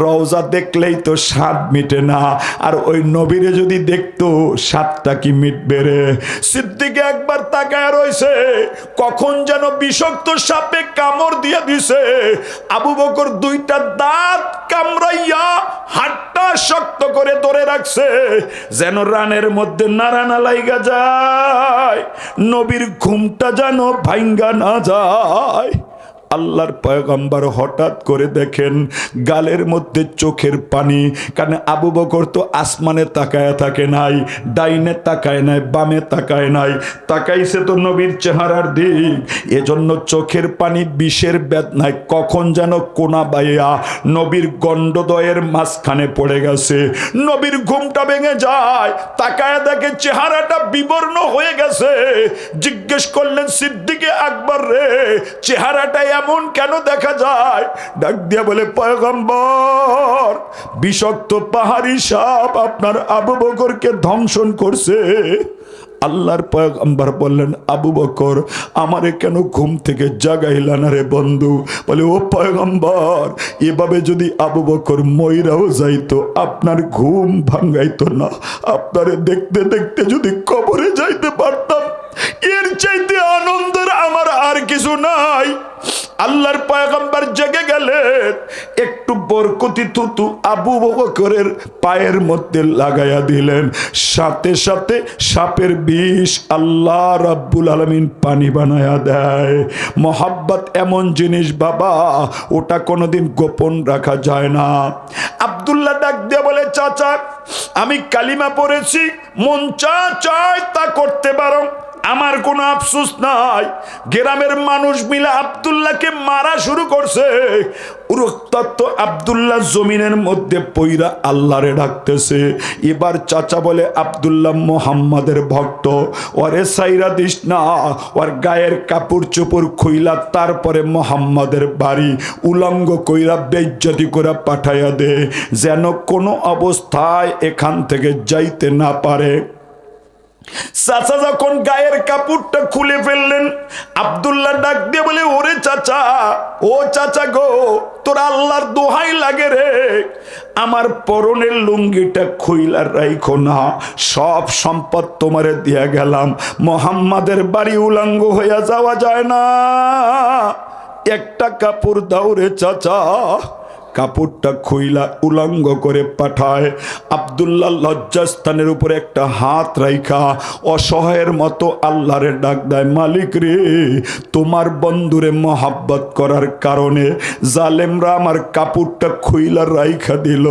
রওজা দেখলেই তো স্বাদ মিটে না, আর ওই নবীরে যদি দেখতো স্বাদটা কি মিটবে রে? সিদ্দিক একবার তাকায় রইছে, কখন যেন বিষাক্ত সাপে কামড় দিয়ে দিছে। আবু বকর দুইটা দাঁত কামড়াইয়া হাতটা শক্ত করে ধরে রাখছে, যেন রানের মধ্যে নাড়া না লাইগা যায়, নবীর ঘুমটা যেন ভাঙ্গা না যায়। আল্লাহর পয়গম্বর হঠাৎ করে দেখেন গালের মধ্যে চোখের পানি। কারণ আবু বকর তো আসমানে তাকায় থাকে নাই, ডাইনে তাকায় নাই, বামে তাকায় নাই, তাকাইছে তো নবীর চেহারার দিক। এজন্য চোখের পানি বিষের বেদনায় কখন যেন কোনা বাইয়া নবীর গণ্ডদয়ের মাঝখানে পড়ে গেছে। নবীর ঘুমটা ভেঙে যায়, তাকায় দেখে চেহারাটা বিবর্ণ হয়ে গেছে। জিজ্ঞেস করলেন, সিদ্দিকে আকবর রে, চেহারাটা এমন কেন দেখা যায়? ডাক দিয়া বলে, পয়গম্বর, বিষাক্ত পাহাড়ি সাপ আপনার আবু বকরকে ধ্বংসন করছে। আল্লাহর পয়গম্বর বললেন, আবু বকর, আমারে কেন ঘুম থেকে জাগাইলা না রে বন্ধু? বলে, ও পয়গম্বর, এভাবে যদি আবু বকর মইরাও যাইতো আপনার ঘুম ভাঙ্গাইতো না। আপনারে দেখতে দেখতে যদি কবরে যাইতে পারতাম, এর চাইতে আনন্দের আমার আর কিছু নাই। আল্লাহর পয়গম্বর জেগে গেলেন, একটু বরকতি থুতু আবু বকরের পায়ের মধ্যে লাগাইয়া দিলেন। সাথে সাথে সাপের বিষ আল্লাহ রাব্বুল আলামিন পানি বানায়া দেয়। মোহাব্বত এমন জিনিস বাবা, ওটা কোনোদিন গোপন রাখা যায় না। আব্দুল্লাহ ডাক দিয়ে বলে, চাচা, আমি কালিমা পড়েছি, মন চায় তা করতে পারো, আমার কোনো আফসোস নাই। গ্রামের মানুষ মিলে আব্দুল্লাহকে মারা শুরু করছে। উরক্তাত্ত আব্দুল্লাহ জমিনের মধ্যে পইরা আল্লাহরে ডাকতেছে। এবার চাচা বলে, আব্দুল্লাহ মোহাম্মদের ভক্ত, ওরে সাইরা দিস না, ওর গায়ের কাপড় চোপড় খুইলা তারপরে মোহাম্মদের বাড়ি উলঙ্গ কইরা বেইজ্জতি করে পাঠাইয়া দে, যেন কোনো অবস্থায় এখান থেকে যাইতে না পারে। চাচা যখন গায়ের কাপড়টা খুলে ফেললেন, আব্দুল্লাহ ডাক দিয়ে বলে, ওরে চাচা, ও চাচা গো, তোর আল্লাহর দোহাই লাগে রে, আমার পরনের লুঙ্গিটা খুইলা রাইখো না, সব সম্পদ তোমারে দিয়া গেলাম, মোহাম্মদের বাড়ি উলঙ্গ হইয়া যাওয়া যায় না, একটা কাপড় দাও রে চাচা। কাপড়টা খুইলা উলঙ্গ করে পাঠায়। আব্দুল্লাহ লজ্জাস্থানের উপরে একটা হাত রাইখা অসহায়ের মতো আল্লাহরে ডাক দেয়, মালিক রে, তোমার বন্ধুরে মহাব্বত করার কারণে জালেমরা আমার কাপড়টা খুইলা রাইখা দিল।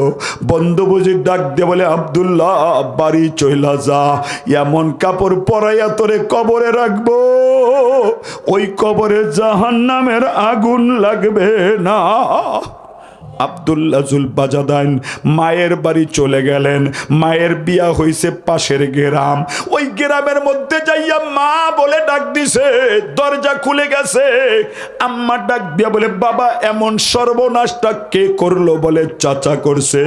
বন্ধু বুঝি ডাক দিয়ে বলে, আব্দুল্লাহ বাড়ি চইলা যা, এমন কাপড় পরাইয়া তোরে কবরে রাখবো, ওই কবরে জাহান্নামের আগুন লাগবে না। আব্দুল্লাহ জুল বাজাদাইন মায়ের বাড়ি চলে গেলেন। মায়ের বিয়া হইছে পাশের গ্রাম। ওই গ্রামের মধ্যে যাইয়া মা বলে ডাক দিছে, দরজা খুলে গেছে। আম্মা ডাক দিয়া বলে, বাবা এমন সর্বনাশটা কে করলো? বলে চাচা করছে।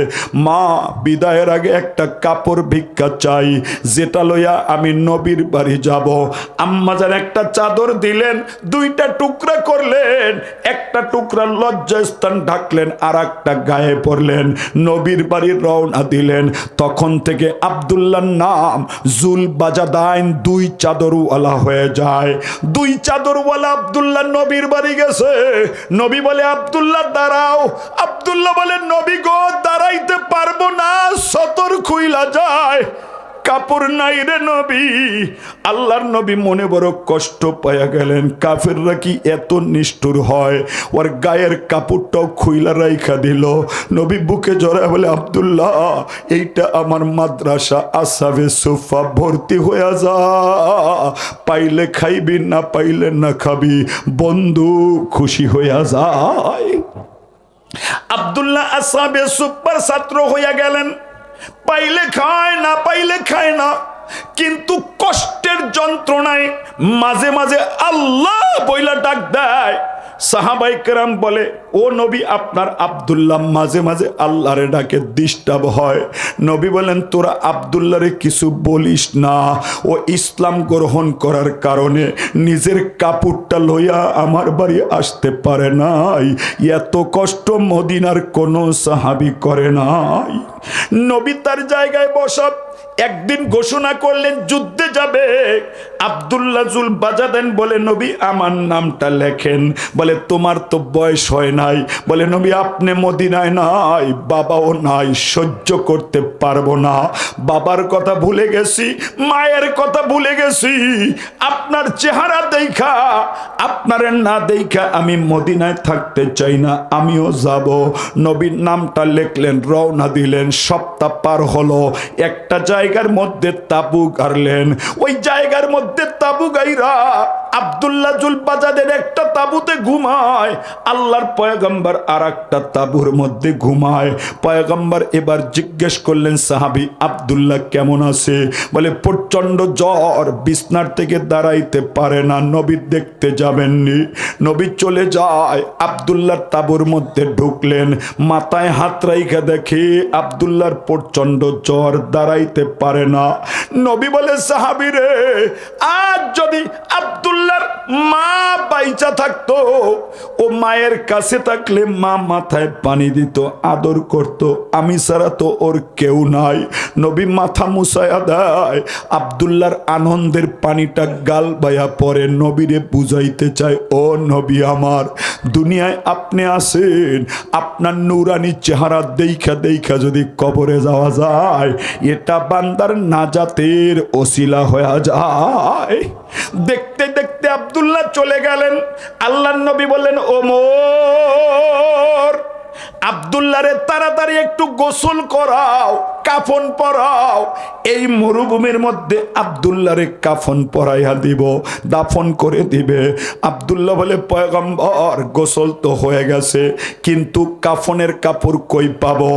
মা বিদায়ের আগে একটা কাপড় ভিক্ষা চাই, যেটা লইয়া আমি নবীর বাড়ি যাব। আম্মা যেন একটা চাদর দিলেন, দুইটা টুকরা করলেন, একটা টুকরা লজ্জাস্থান ঢাকলেন, আর একটা গায়ে পড়লেন, নবীর বাড়ি রওনা দিলেন। তখন থেকে আব্দুল্লাহর নাম জুল বাজাদাইন, দুই চাদরওয়ালা হয়ে যায়। দুই চাদরওয়ালা আব্দুল্লাহ নবীর বাড়ি গেছে। নবী বলে, আব্দুল্লাহ দাঁড়াও। আব্দুল্লাহ বলে, নবী গো দাঁড়াইতে পারবো না, সতর খুইলা যায়, কাপড় নাই রে নবী। আল্লাহর নবী মনে বড় কষ্ট পাইয়া গেলেন। কাফেররা কি এত নিষ্ঠুর হয়? ওর গায়ের কাপড়টাও খুইলা রাইখা দিল। নবী বুকে জড়ায় বলে, আব্দুল্লাহ এইটা আমার মাদ্রাসা আসহাবে সুফা, ভর্তি হয়ে যা, পাইলে খাইবি, না পাইলে না খাবি, বন্ধু খুশি হইয়া যায়। আব্দুল্লাহ আসহাবে সুফার ছাত্র হইয়া গেলেন। পাইলে খায়, না পাইলে খায় না, কিন্তু কষ্টের যন্ত্রণায় মাঝে মাঝে আল্লাহ বইলা ডাক দেয়। সাহাবাই কেরাম বলে, ও নবী আপনার আব্দুল্লাহ মাঝে মাঝে আল্লাহরে ডাকে ডিস্টার্ব হয়। নবী বলেন, তোরা আব্দুল্লাহরে কিছু বলিস না, ও ইসলাম গ্রহণ করার কারণে নিজের কাপড়টা লইয়া আমার বাড়ি আসতে পারে নাই। এত কষ্ট মদিনার কোনো সাহাবী করে নাই। নবী তার জায়গায় বসা। একদিন ঘোষণা করলেন যুদ্ধে যাবে। আব্দুল্লাহ জুল বাজাদাইন বলে, নবী আমার নামটা লেখেন। বলে, তোমার তো বয়স হয় নাই। বলে, নবী আপনি মদিনায় নাই, বাবাও নাই, সহ্য করতে পারবো না। বাবার কথা ভুলে গেছি, মায়ের কথা ভুলে গেছি। আপনার চেহারা দেখা, আপনারে না দেখা আমি মদিনায় থাকতে চাই না, আমিও যাব। নবীর নামটা লিখলেন, রওনা দিলেন। সপ্তাহ পার হলো। একটা জায়গার মধ্যে তাবু গাড়লেন। ওই জায়গার মধ্যে তাবু গাইরা আব্দুল্লাহ জুল বাজাদের একটা তাবুতে ঘুমায়, আল্লাহর পয়গম্বর আর একটা তাবুর মধ্যে ঘুমায়। পয়গম্বর এবার জিজ্ঞেস করলেন, সাহাবী আব্দুল্লাহ কেমন আছে? বলে, প্রচন্ড জ্বর, বিছনার থেকে দাঁড়াইতে পারে না, নবী দেখতে যাবেননি। নবী চলে যায়, আব্দুল্লাহর তাবুর মধ্যে ঢুকলেন। মাথায় হাত রাইখা দেখে আব্দুল্লাহর প্রচন্ড জ্বর, দাঁড়াইতে পারে না। নবী বলে, সাহাবী রে, আজ যদি আব্দুল্লাহর মা বাইচা থাকতো, ও মায়ের কাছে থাকলে মা মাথায় পানি দিত, আদর করত, আমি ছাড়া তো ওর কেউ নাই। নবী মাথা মুছায়া দেয়। আব্দুল্লাহর আনন্দের পানিটা গাল বাইয়া পরে নবীরে বুঝাইতে চায়, ও নবী আমার, দুনিয়ায় আপনি আছেন, আপনার নূরানি চেহারা দেখা দেখা যদি কবরে যাওয়া যায়, এটা বান্দার নাজাতের ওসিলা হয়ে যায়। দেখতে দেখতে আব্দুল্লাহ চলে গেলেন। আল্লাহর নবী বললেন, ওমর, আব্দুল্লাহরে তাড়াতাড়ি একটু গোসল করাও, কাফন পরাও। এই মরুভূমির মধ্যে আব্দুল্লাহরে কাফন পরাইয়া দিব, দাফন করে দিবে। আব্দুল্লাহ বলে, পয়গম্বর গোসল তো হয়ে গেছে, কিন্তু কাফনের কাপড় কই পাবো?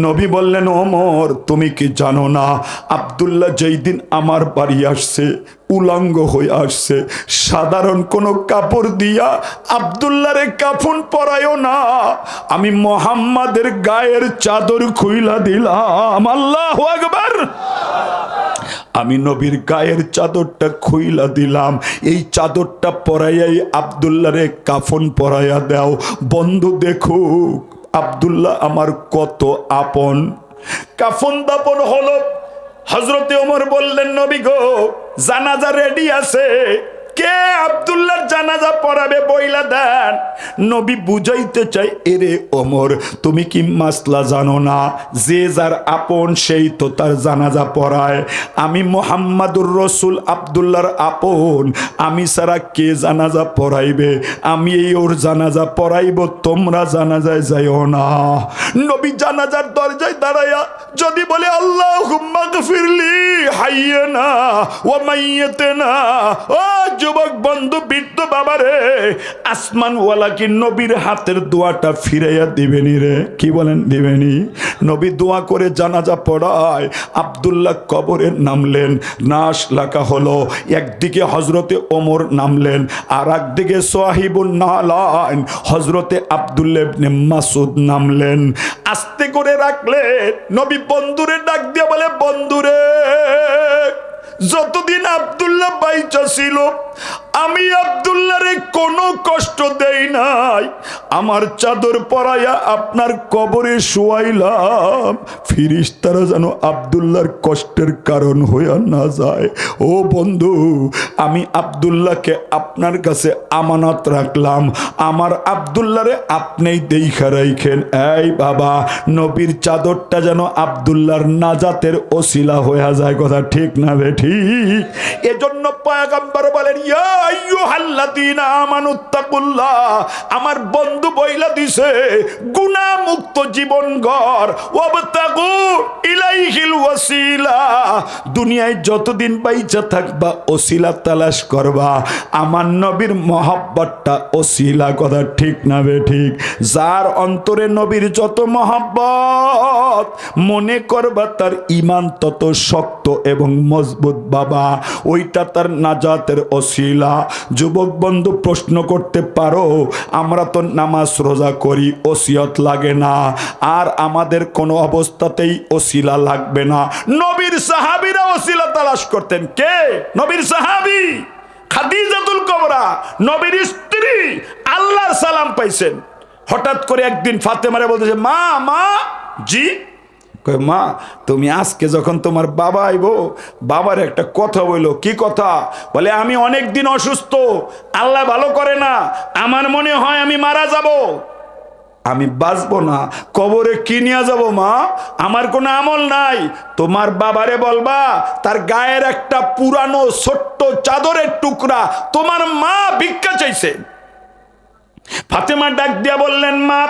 নবী বললেন, ওমর তুমি কি জানো না, আব্দুল্লাহ যেই দিন আমার বাড়ি আসছে, উলঙ্গ হয়ে আসছে, সাধারণ কোনো কাপড় দিয়া আব্দুল্লাহরে কাফন পরায়ও না, আমি মুহাম্মাদের গায়ের চাদর খুইলা দিলাম। আল্লাহু আকবার। আমি নবীর গায়ের চাদরটা খুইলা দিলাম, এই চাদরটা পরাইয়াই আব্দুল্লাহরে কাফন পরাইয়া দাও। বন্ধু দেখুক আব্দুল্লাহ আমার কত আপন। কাফন দাপন হলো। হযরতে ওমর বললেন, নবী গো, জানাজা রেডি আছে, কে আব্দুল্লাহর জানাজা পড়াবে বইলা দেন। নবী বুঝাইতে চাই, এরে ওমর তুমি কি মাসলা জানো না, যে যার আপন সেই তো তার জানাজা পড়ায়। আমি মুহাম্মাদুর রাসূল আব্দুল্লাহর আপন, আমি ছাড়া কে জানাজা পড়াইবে? আমি এই ওর জানাজা পড়াইব, তোমরা জানাজায় যাইও না। নবী জানাজার দরজায় দাঁড়ায়া যদি বলে আল্লাহুম্মা গফিরলি হাইয়ানা ওয়া মাইয়াতানা, ও যুবক বন্ধু বৃদ্ধ বাবারে, আসমানওয়ালা কি নবীর হাতের দোয়াটা ফিরাইয়া দিবেনি রে? কি বলেন, দিবেনি? নবী দোয়া করে জানাজা পড়ায়। আব্দুল্লাহ কবরে নামলেন, নাশ লেখা হলো। একদিকে হজরতে ওমর নামলেন, আর একদিকে সাহিবুন নালাইন হজরতে আব্দুল্লাহ ইবনে মাসউদ নামলেন। আস্তে করে রাখলেন। নবী বন্ধুরে ডাক দিয়ে বলে, বন্ধুরে, যতদিন আব্দুল্লাহ বাইচা ছিল আমি আব্দুল্লাহরে কোনো কষ্ট দেই নাই। আমার চাদর পরাইয়া আপনার কবরে শোয়াইলাম, ফিরিস্তারা যেন আব্দুল্লাহর কষ্টের কারণ হইয়া না যায়। ও বন্ধু, আমি আব্দুল্লাহকে আপনার কাছে আমানত রাখলাম, আমার আব্দুল্লাহরে আপনিই দেইখা রাইখেন। এই বাবা, নবীর চাদরটা যেন আব্দুল্লাহর নাজাতের ওসিলা হইয়া যায়। কথা ঠিক না বে ঠিক? এজন্য পয়গম্বর বলেন, ইয়া আইয়ুহাল্লাযীনা আমানুত্তাকুল্লাহ, আমার বন্ধু বইলা দিছে গুনাহ মুক্ত জীবন গড়, ওয়াবতাগু ইলাইহিল ওয়াসিলা, দুনিয়ায় যতদিন বাইচা থাকবা ওসিলা তালাশ করবা, আমার নবীর মহব্বতটা ওসিলা। কথা ঠিক না বে ঠিক? যার অন্তরে নবীর যত মহব্বত, মনে করবা তার ঈমান তত শক্ত এবং মজবুত বাবা, ওইটা তার নাজাতের ওসিলা। যুবক বন্ধু প্রশ্ন করতে পারো, আমরা তো নামাজ রোজা করি, ওসিয়ত লাগে না, আর আমাদের কোনো অবস্থাতেই ওসিলা লাগবে না। নবীর সাহাবীরা ওসিলা তালাশ করতেন। কে? নবীর সাহাবী খাদিজাতুল কুবরা, নবীর স্ত্রী, আল্লাহর সালাম পাইছেন। হঠাৎ করে একদিন ফাতেমারে বলতেছে, মা মা। জি? মা, তুমি আজকে যখন তোমার বাবা আইবো, বাবার একটা কথা বললো। কি কথা? বলে আমি অনেক দিন অসুস্থ, আল্লাহ ভালো করে না, আমার মনে হয় আমি মারা যাব, আমি বাঁচবো না, কবরে কি নিয়ে যাব মা? আমার কোনো আমল নাই। তোমার বাবারে বলবা তার গায়ের একটা পুরানো ছোট্ট চাদরের টুকরা তোমার মা ভিক্ষা চাইছে। ফাতেমা ডাক দিয়া বললেন, মা,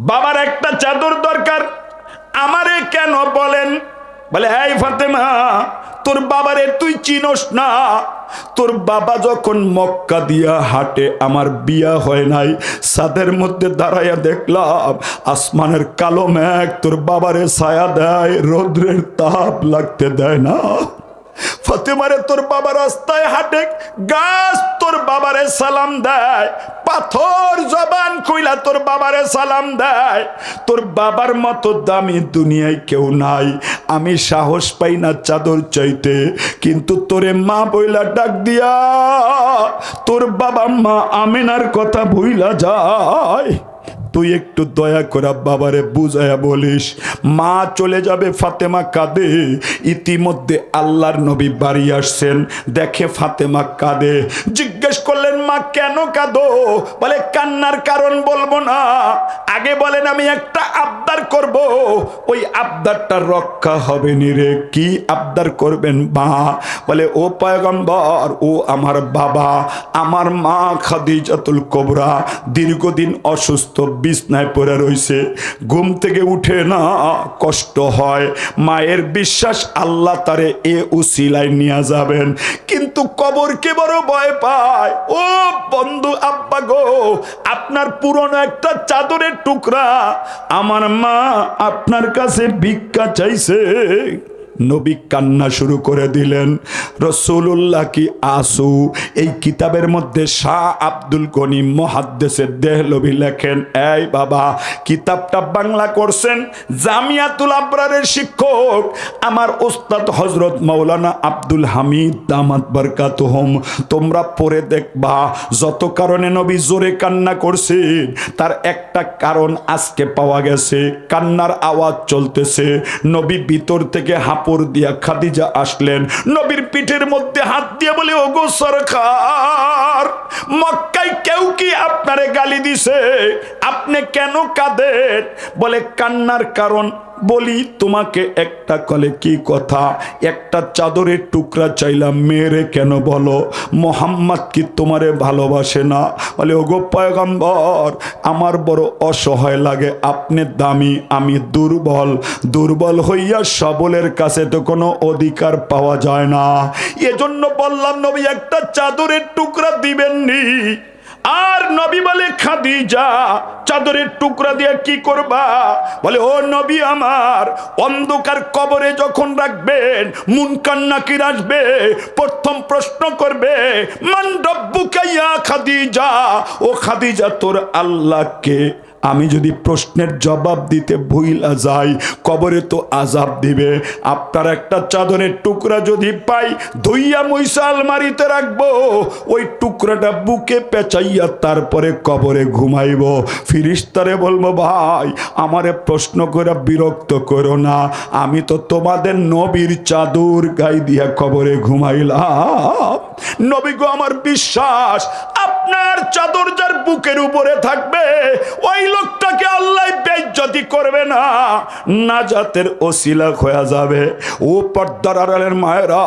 বাবার একটা চাদর দরকার, আমারে কেন বলেন? বলে, এই ফাতেমা, তোর বাবারে তুই চিনস না? তোর বাবা যখন মক্কা দিয়া হাঁটে, আমার বিয়া হয় নাই, ছাদের মধ্যে দাঁড়াইয়া দেখলাম আসমানের কালো মেঘ তোর বাবারে ছায়া দেয়, রৌদ্রের তাপ লাগতে দেয় না। ফাতেমারে তোর বাবা রাস্তায় হাঁটে, গাছ তোর বাবারে সালাম দেয়, পাথর জবান কইলা তোর বাবারে সালাম দেয়। তোর বাবার মতো দামি দুনিয়ায় কেউ নাই। আমি সাহস পাই না চাদর চাইতে, কিন্তু তোরে মা বইলা ডাক দিয়া তোর বাবা মা আমিনার কথা ভুইলা যায়। তুই একটু দয়া করে বাবারে বুঝায়া বলিস। মা চলে যাবে, ফাতেমা কাঁদে। ইতিমধ্যে আল্লাহর নবী বাড়ি আসছেন, দেখে ফাতেমা কাঁদে। জিজ্ঞেস করলেন, মা কেন কাঁদো? বলে, কান্নার কারণ বলবো না, আগে বলেন আমি একটা আবদার করব, ওই আবদারটা রক্ষা হবে নি রে। কি আবদার করবেন মা? বলে, ও পয়গম্বর, ও আমার বাবা, আমার মা খাদিজাতুল কুবরা দীর্ঘদিন অসুস্থ, বিছনায় পড়ে রইছে, ঘুম থেকে উঠে না, কষ্ট হয়। মায়ের বিশ্বাস আল্লাহ তারে এ উসিলায় নিয়ে যাবেন, কিন্তু কবরকে বড় ভয় পায়। ও বন্ধু, আব্বা গো, আপনার পুরনো একটা চাদরের টুকরা আমার মা আপনার কাছে ভিক্ষা চাইছে। নবী কান্না শুরু করে দিলেন। রাসূলুল্লাহ কি আসু, এই কিতাবের মধ্যে শাহ আব্দুল গনি মুহাদ্দিসে দেহলভী লেখেন, এই বাবা, কিতাবটা বাংলা করছেন জামিয়াতুল আবরারের শিক্ষক আমার ওস্তাদ হযরত মাওলানা আব্দুল হামিদ দামাত বরকাতুহুম। তোমরা পড়ে দেখবা, যত কারণে নবী জোরে কান্না করছেন তার একটা কারণ আজকে পাওয়া গেছে। কান্নার আওয়াজ চলতেছে, নবী ভিতর থেকে হাঁপুর কাপড় দিয়া খাদিজা আসলেন, নবীর পিঠের মধ্যে হাত দিয়ে বলে, ওগো সরকার, মক্কায় কেউ কি আপনারে গালি দিছে? আপনি কেন কাঁদেন? বলে কান্নার কারণ বলি তোমাকে একটা, কলে কি কথা? একটা চাদরের টুকরা চাইলাম, মেয়েরে কেন বলো? মোহাম্মদ কি তোমারে ভালোবাসে না? বলে ওগো পয়গম্বর, আমার বড় অসহায় লাগে, আপনি দামি, আমি দুর্বল, দুর্বল হইয়া সবলের কাছে তো কোনো অধিকার পাওয়া যায় না, এজন্য বললাম নবী একটা চাদরের টুকরা দিবেননি। আর নবী বলে, খাদিজা চাদরের টুকরা দিয়ে কি করবা? বলে, ও নবী আমার, অন্ধকার কবরে যখন রাখবেন, মুনকার নাকির আসবে, প্রথম প্রশ্ন করবে, মান রব্বুকা ইয়া খাদিজা, ও খাদিজা তোর আল্লাহকে। আমি যদি প্রশ্নের জবাব দিতে ভুইলা যাই, কবরে তো আযাব দিবে। আপনার একটা চাদরের টুকরা যদি পাই, ধুইয়া মুইসা আলমারিতে রাখবো, ওই টুকরাটা বুকে পেঁচাইয়া তারপরে কবরে ঘুমাইব। ফিরিস্তারে বলবো, ভাই আমারে প্রশ্ন করে বিরক্ত করো না, আমি তো তোমাদের নবীর চাদর গায়ে দিয়া কবরে ঘুমাইলাম। নবী গো, আমার বিশ্বাস আপনার চাদর যার বুকের উপরে থাকবে, ওই লোকটাকে আল্লাহ বেইজ্জতি করবে না, নাজাতের ওসিলা হয়ে যাবে। ও পর্দার আড়ালের মায়েরা,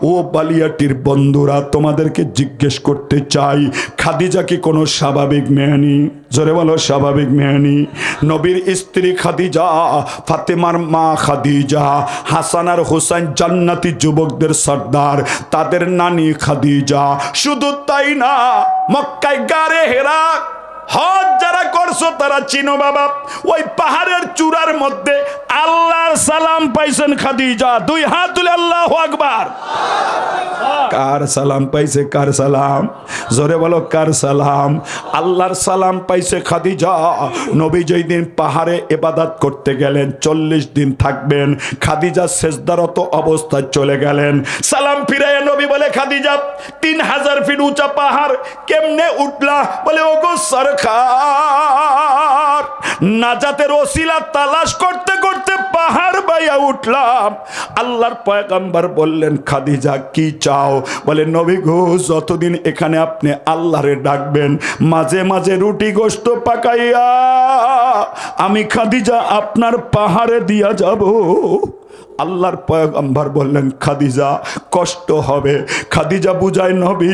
ও বালিয়াটির বন্ধুরা, তোমাদেরকে জিজ্ঞেস করতে চাই, খাদিজা কি কোনো স্বাভাবিক মেয়েনি? জোরে বলো, স্বাভাবিক মেয়েনি? নবীর স্ত্রী খাদিজা, ফাতেমার মা খাদিজা, হাসান আর হুসাইন জান্নাতি যুবকদের সর্দার, তাদের নানি খাদিজা। শুধু তাই না, মক্কায় গারে হেরা হজ যারা করছো তারা চিনো বাবা, ওই পাহাড়ের চূড়ার মধ্যে আল্লাহর সালাম পাইছেন খাদিজা। দুই হাত তুলে আল্লাহু আকবার। কার সালাম পাইছে? কার সালাম? জোরে বলো, কার সালাম? আল্লাহর সালাম পাইছে খাদিজা। নবী যেই দিন পাহাড়ে ইবাদত করতে গেলেন, 40 দিন থাকবেন, খাদিজা সেজদারত অবস্থায় চলে গেলেন। সালাম ফিরাইয়া নবী বলে, খাদিজা 3000 ফিট উঁচা পাহাড় কেমনে উঠলা? বলে, ওগো সরকার, নাজাতের ওসিলা তালাশ করতে করতে পাহাড় বাইয়া উঠলাম। আল্লাহর পয়গম্বর বললেন, খাদিজা কি চাও? বলে, নবী গো, যতদিন এখানে আপনি আল্লাহরে ডাকবেন, মাঝে মাঝে রুটি গোশত পাকাইয়া আমি খাদিজা আপনার পাহাড়ে দিয়া যাব। আল্লাহর পয়গম্বর বললেন, খাদিজা কষ্ট হবে। খাদিজা বুঝায়, নবী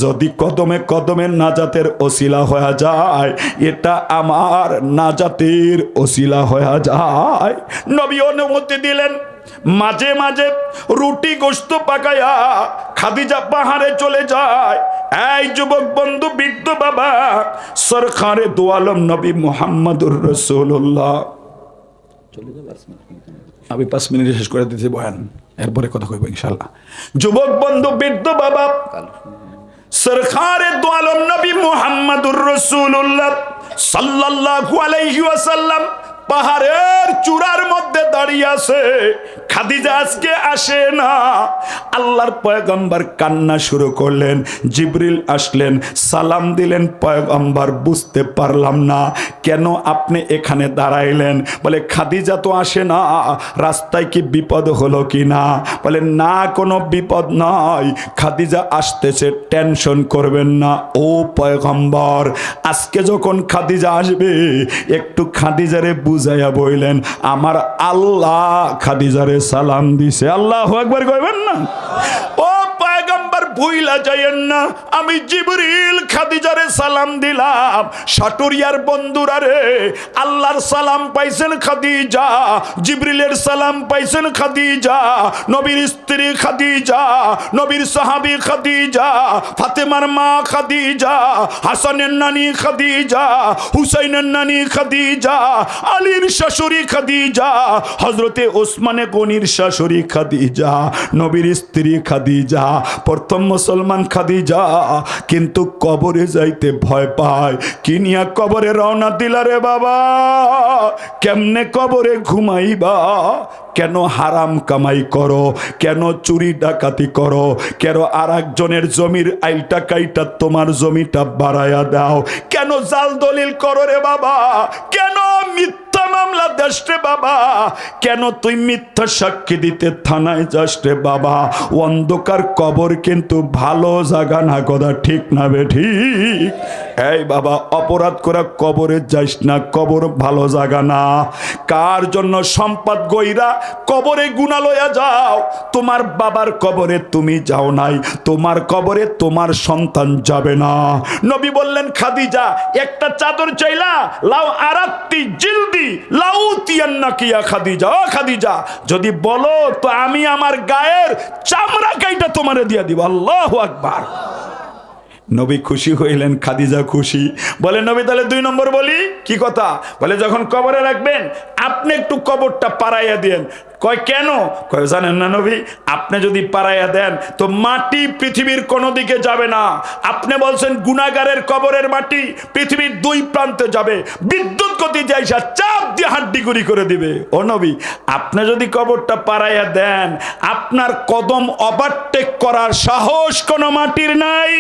যদি কদমে কদমে নাজাতের ওসিলা হয়ে যায়, এটা আমার নাজাতের ওসিলা হয়ে যায়। নবী অনুমতি দিলেন। মাঝে মাঝে রুটি গোশত পাকায়া খাদিজা পাহাড়ে চলে যায়। এই যুবক বন্ধু, বৃদ্ধ বাবা, সরকারে দু আলম নবী মুহাম্মদুর রাসূলুল্লাহ, চলে যাবে আমি 5 মিনিট শেষ করে দিতে বয়ান, এরপরে কথা কইব ইনশাআল্লাহ। যুবক বন্ধু, বৃদ্ধ বাবা, সরকারে দু আলম নবী মুহাম্মদুর রাসূলুল্লাহ সাল্লাল্লাহু আলাইহি ওয়াসাল্লাম পাহাড়ের চূড়ার মধ্যে দাঁড়িয়ে আছে। খাদিজা আজকে আসে না। আল্লাহর পয়গম্বর কান্না শুরু করলেন। জিবরিল আসলেন, সালাম দিলেন। পয়গম্বর, বুঝতে পারলাম না কেন আপনি এখানে দাঁড়াইলেন? বলে, খাদিজা তো আসে না, রাস্তায় কি বিপদ হলো কি না? বলে, না, কোনো বিপদ নয়, খাদিজা আসতেছে, টেনশন করবেন না। ও পয়গম্বর, আজকে যখন খাদিজা আসবে, একটু খাদিজারে বুঝাইয়া বইলেন, আমার আল্লাহ খাদিজারে সালাম দিছে। আল্লাহু আকবার কইবেন না? ও পয়গম্বর, ভুইলা যাইয়েন না, আমি জিবরিল খাদিজারে সালাম দিলাম। সাটুরিয়ার বন্ধুরা রে, আল্লাহর সালাম পাইছেন খাদিজা, জিবরিলের সালাম পাইছেন খাদিজা, নবীর স্ত্রী খাদিজা, নবীর সাহাবী খাদিজা, ফাতেমার মা খাদিজা, হাসানের নানি খাদিজা, হুসাইনের নানি খাদিজা, আলীর শাশুড়ি খাদিজা, হযরতে ওসমানে গনির শাশুড়ি খাদিজা, নবীর স্ত্রী খাদিজা, প্রথম মুসলমান খাদিজা। কিন্তু কবরে যাইতে ভয় পায়। কি নিয়া কবরে রওনা দিলা রে বাবা? কেমনে কবরে ঘুমাইবা? কেন হারাম কামাই করো? কেন চুরি ডাকাতি করো? কেন আর একজনের জমির আইলটা কাইটা তোমার জমিটা বাড়ায়া দাও? কেন জাল দলিল করো রে বাবা? কেন মিথ্যা মামলা দেশ রে বাবা, কেন তুই মিথ্যা সাক্ষী দিতে থানায় যাস রে বাবা? অন্ধকার কবর কিন্তু ভালো জায়গা না, কথা ঠিক না বে ঠিক? এই বাবা, অপরাধ করা কবরে যাইস না, কবর ভালো জায়গা না। কার জন্য সম্পদ গইরা কবরে গুনা লইয়া যাও? তোমার বাবার কবরে তুমি যাও নাই, তোমার কবরে তোমার সন্তান যাবে না। নবী বললেন, খাদিজা একটা চাদর চাইলা, লাউ আরাত্তি জিলদি লাউ তিয়ান্নাকি ইয়া খাদিজা। ও খাদিজা, যদি বলো তো আমি আমার গায়ের চামড়া কাইটা তোমারে দিয়া দিব। আল্লাহু আকবার। নবী খুশি হইলেন, খাদিজা খুশি। বলে নবী তাহলে 2 নম্বর বলি। কি কথা? বলে যখন কবরে রাখবেন আপনি একটু কবরটা পাড়াইয়া দেন। কয় কেন? কয় জানেন না নবী, আপনি যদি পাড়াইয়া দেন তো মাটি পৃথিবীর কোনো দিকে যাবে না। আপনি বলছেন গুনাহগারের কবরের মাটি পৃথিবীর 2 প্রান্তে যাবে, বিদ্যুৎ গতি যাইসা চাপ দিয়ে হাড্ডি গুড়ি করে দিবে। ও নবী, আপনি যদি কবরটা পাড়াইয়া দেন, আপনার কদম ওভারটেক করার সাহস কোনো মাটির নাই।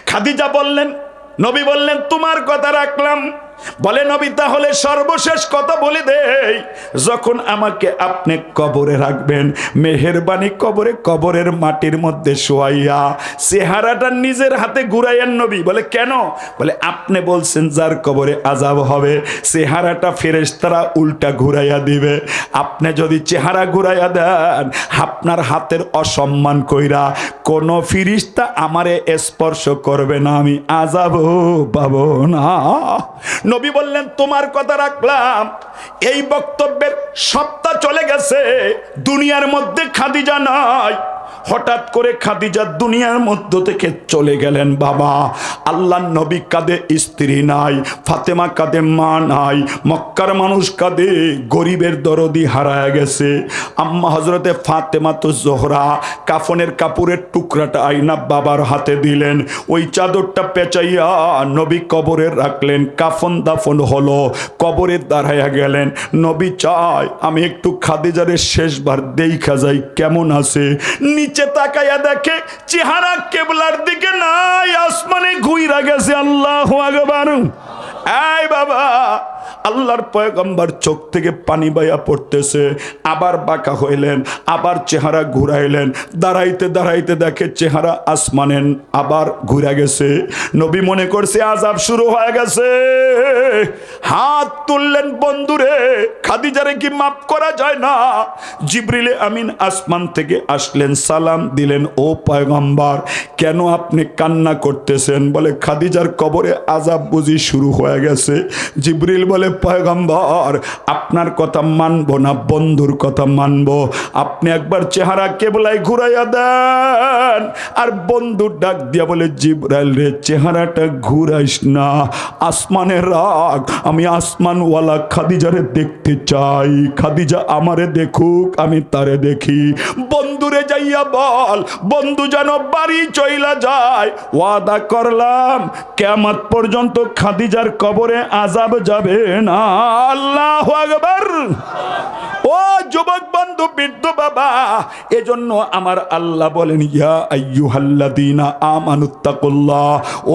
খাদিজা বললেন, নবী বললেন তোমার কথা রাখলাম। বলে নবী তাহলে সর্বশেষ কথা বলে দেই, যখন আমাকে আপনি কবরে রাখবেন, মেহেরবানি কবরে কবরের মাটির মধ্যে শোয়াইয়া চেহারাটা নিজের হাতে ঘুরাইয়েন। নবী বলে কেন? বলে আপনি বলছেন যার কবরে আযাব হবে চেহারাটা ফেরেশতারা উল্টা ঘুরাইয়া দিবে। আপনি যদি চেহারা ঘুরাইয়া দেন, আপনার হাতের অসম্মান কইরা কোন ফেরেশতা আমারে স্পর্শ করবে না, আমি আযাব পাবো না। নবী বললেন তোমার কথা রাখলাম। এই বক্তব্যের সপ্তাহ চলে গেছে, দুনিয়ার মধ্যে খাদিজা নাই। হঠাৎ করে খাদিজা দুনিয়ার মধ্য থেকে চলে গেলেন। বাবা, আল্লাহর নবী কাঁদে, স্ত্রী নাই। ফাতেমা কাঁদে, মা নাই। মক্কার মানুষ কাঁদে, গরিবের দরদি হারায় গেছে। আম্মা হজরতে ফাতেমা তো জোহরা কাফনের কাপড়ের টুকরাটা আইনা বাবার হাতে দিলেন। ওই চাদরটা পেঁচাইয়া নবী কবরে রাখলেন। কাফন দাফন হলো, কবরে দাঁড়াইয়া গেলেন। নবী চায় আমি একটু খাদিজারে শেষবার দেখা যাই কেমন আছে। নিচে তাকাইয়া দেখে চেহারা কেবলার দিকে নাই, আসমানে ঘুইরা গেছে। আল্লাহু আকবার। এই বাবা, আল্লাহর পয়গম্বর চোখ থেকে পানি বাইয়া পড়তেছে। আবার বাঁকা হইলেন, আবার চেহারা ঘুরাইলেন। দাঁড়াইতে দাঁড়াইতে দেখে চেহারা আসমানে আবার ঘুরা গেছে। নবী মনে করছে আযাব শুরু হয়ে গেছে। হাত তুললেন, বন্ধুরে খাদিজারে কি মাফ করা যায় না? জিবরিল আমিন আসমান থেকে আসলেন, সালাম দিলেন, ও পয়গম্বর কেন আপনি কান্না করতেছেন? বলে খাদিজার কবরে আযাব বুঝি শুরু হয়ে গেছে। জিবরিল বলে পয়গম্বর আপনার কথা মানবো না, বন্ধুর কথা মানবো। আপনি একবার চেহারা কেবলাই ঘুরাইয়া দেন। আর বন্ধু ডাক দিয়া বলে জিবরাইল রে, চেহারাটা ঘুরাইস না, আসমানে রাখ, আমি আসমানওয়ালা খাদিজারে দেখতে চাই। খাদিজা আমারে দেখুক, আমি তারে দেখি। বন্ধুরে যাইয়া বল, বন্ধু যেন বাড়ি চইলা যায়। ওয়াদা করলাম কিয়ামত পর্যন্ত খাদিজার কবরে আযাব যাবে না। আল্লাহু আকবার। ও যুবক বন্ধু, বৃদ্ধ বাবা, এজন্য আমার আল্লাহ বলেন ইয়া আইয়ুহাল্লাযীনা আমানুত্তাকুল্লাহ, ও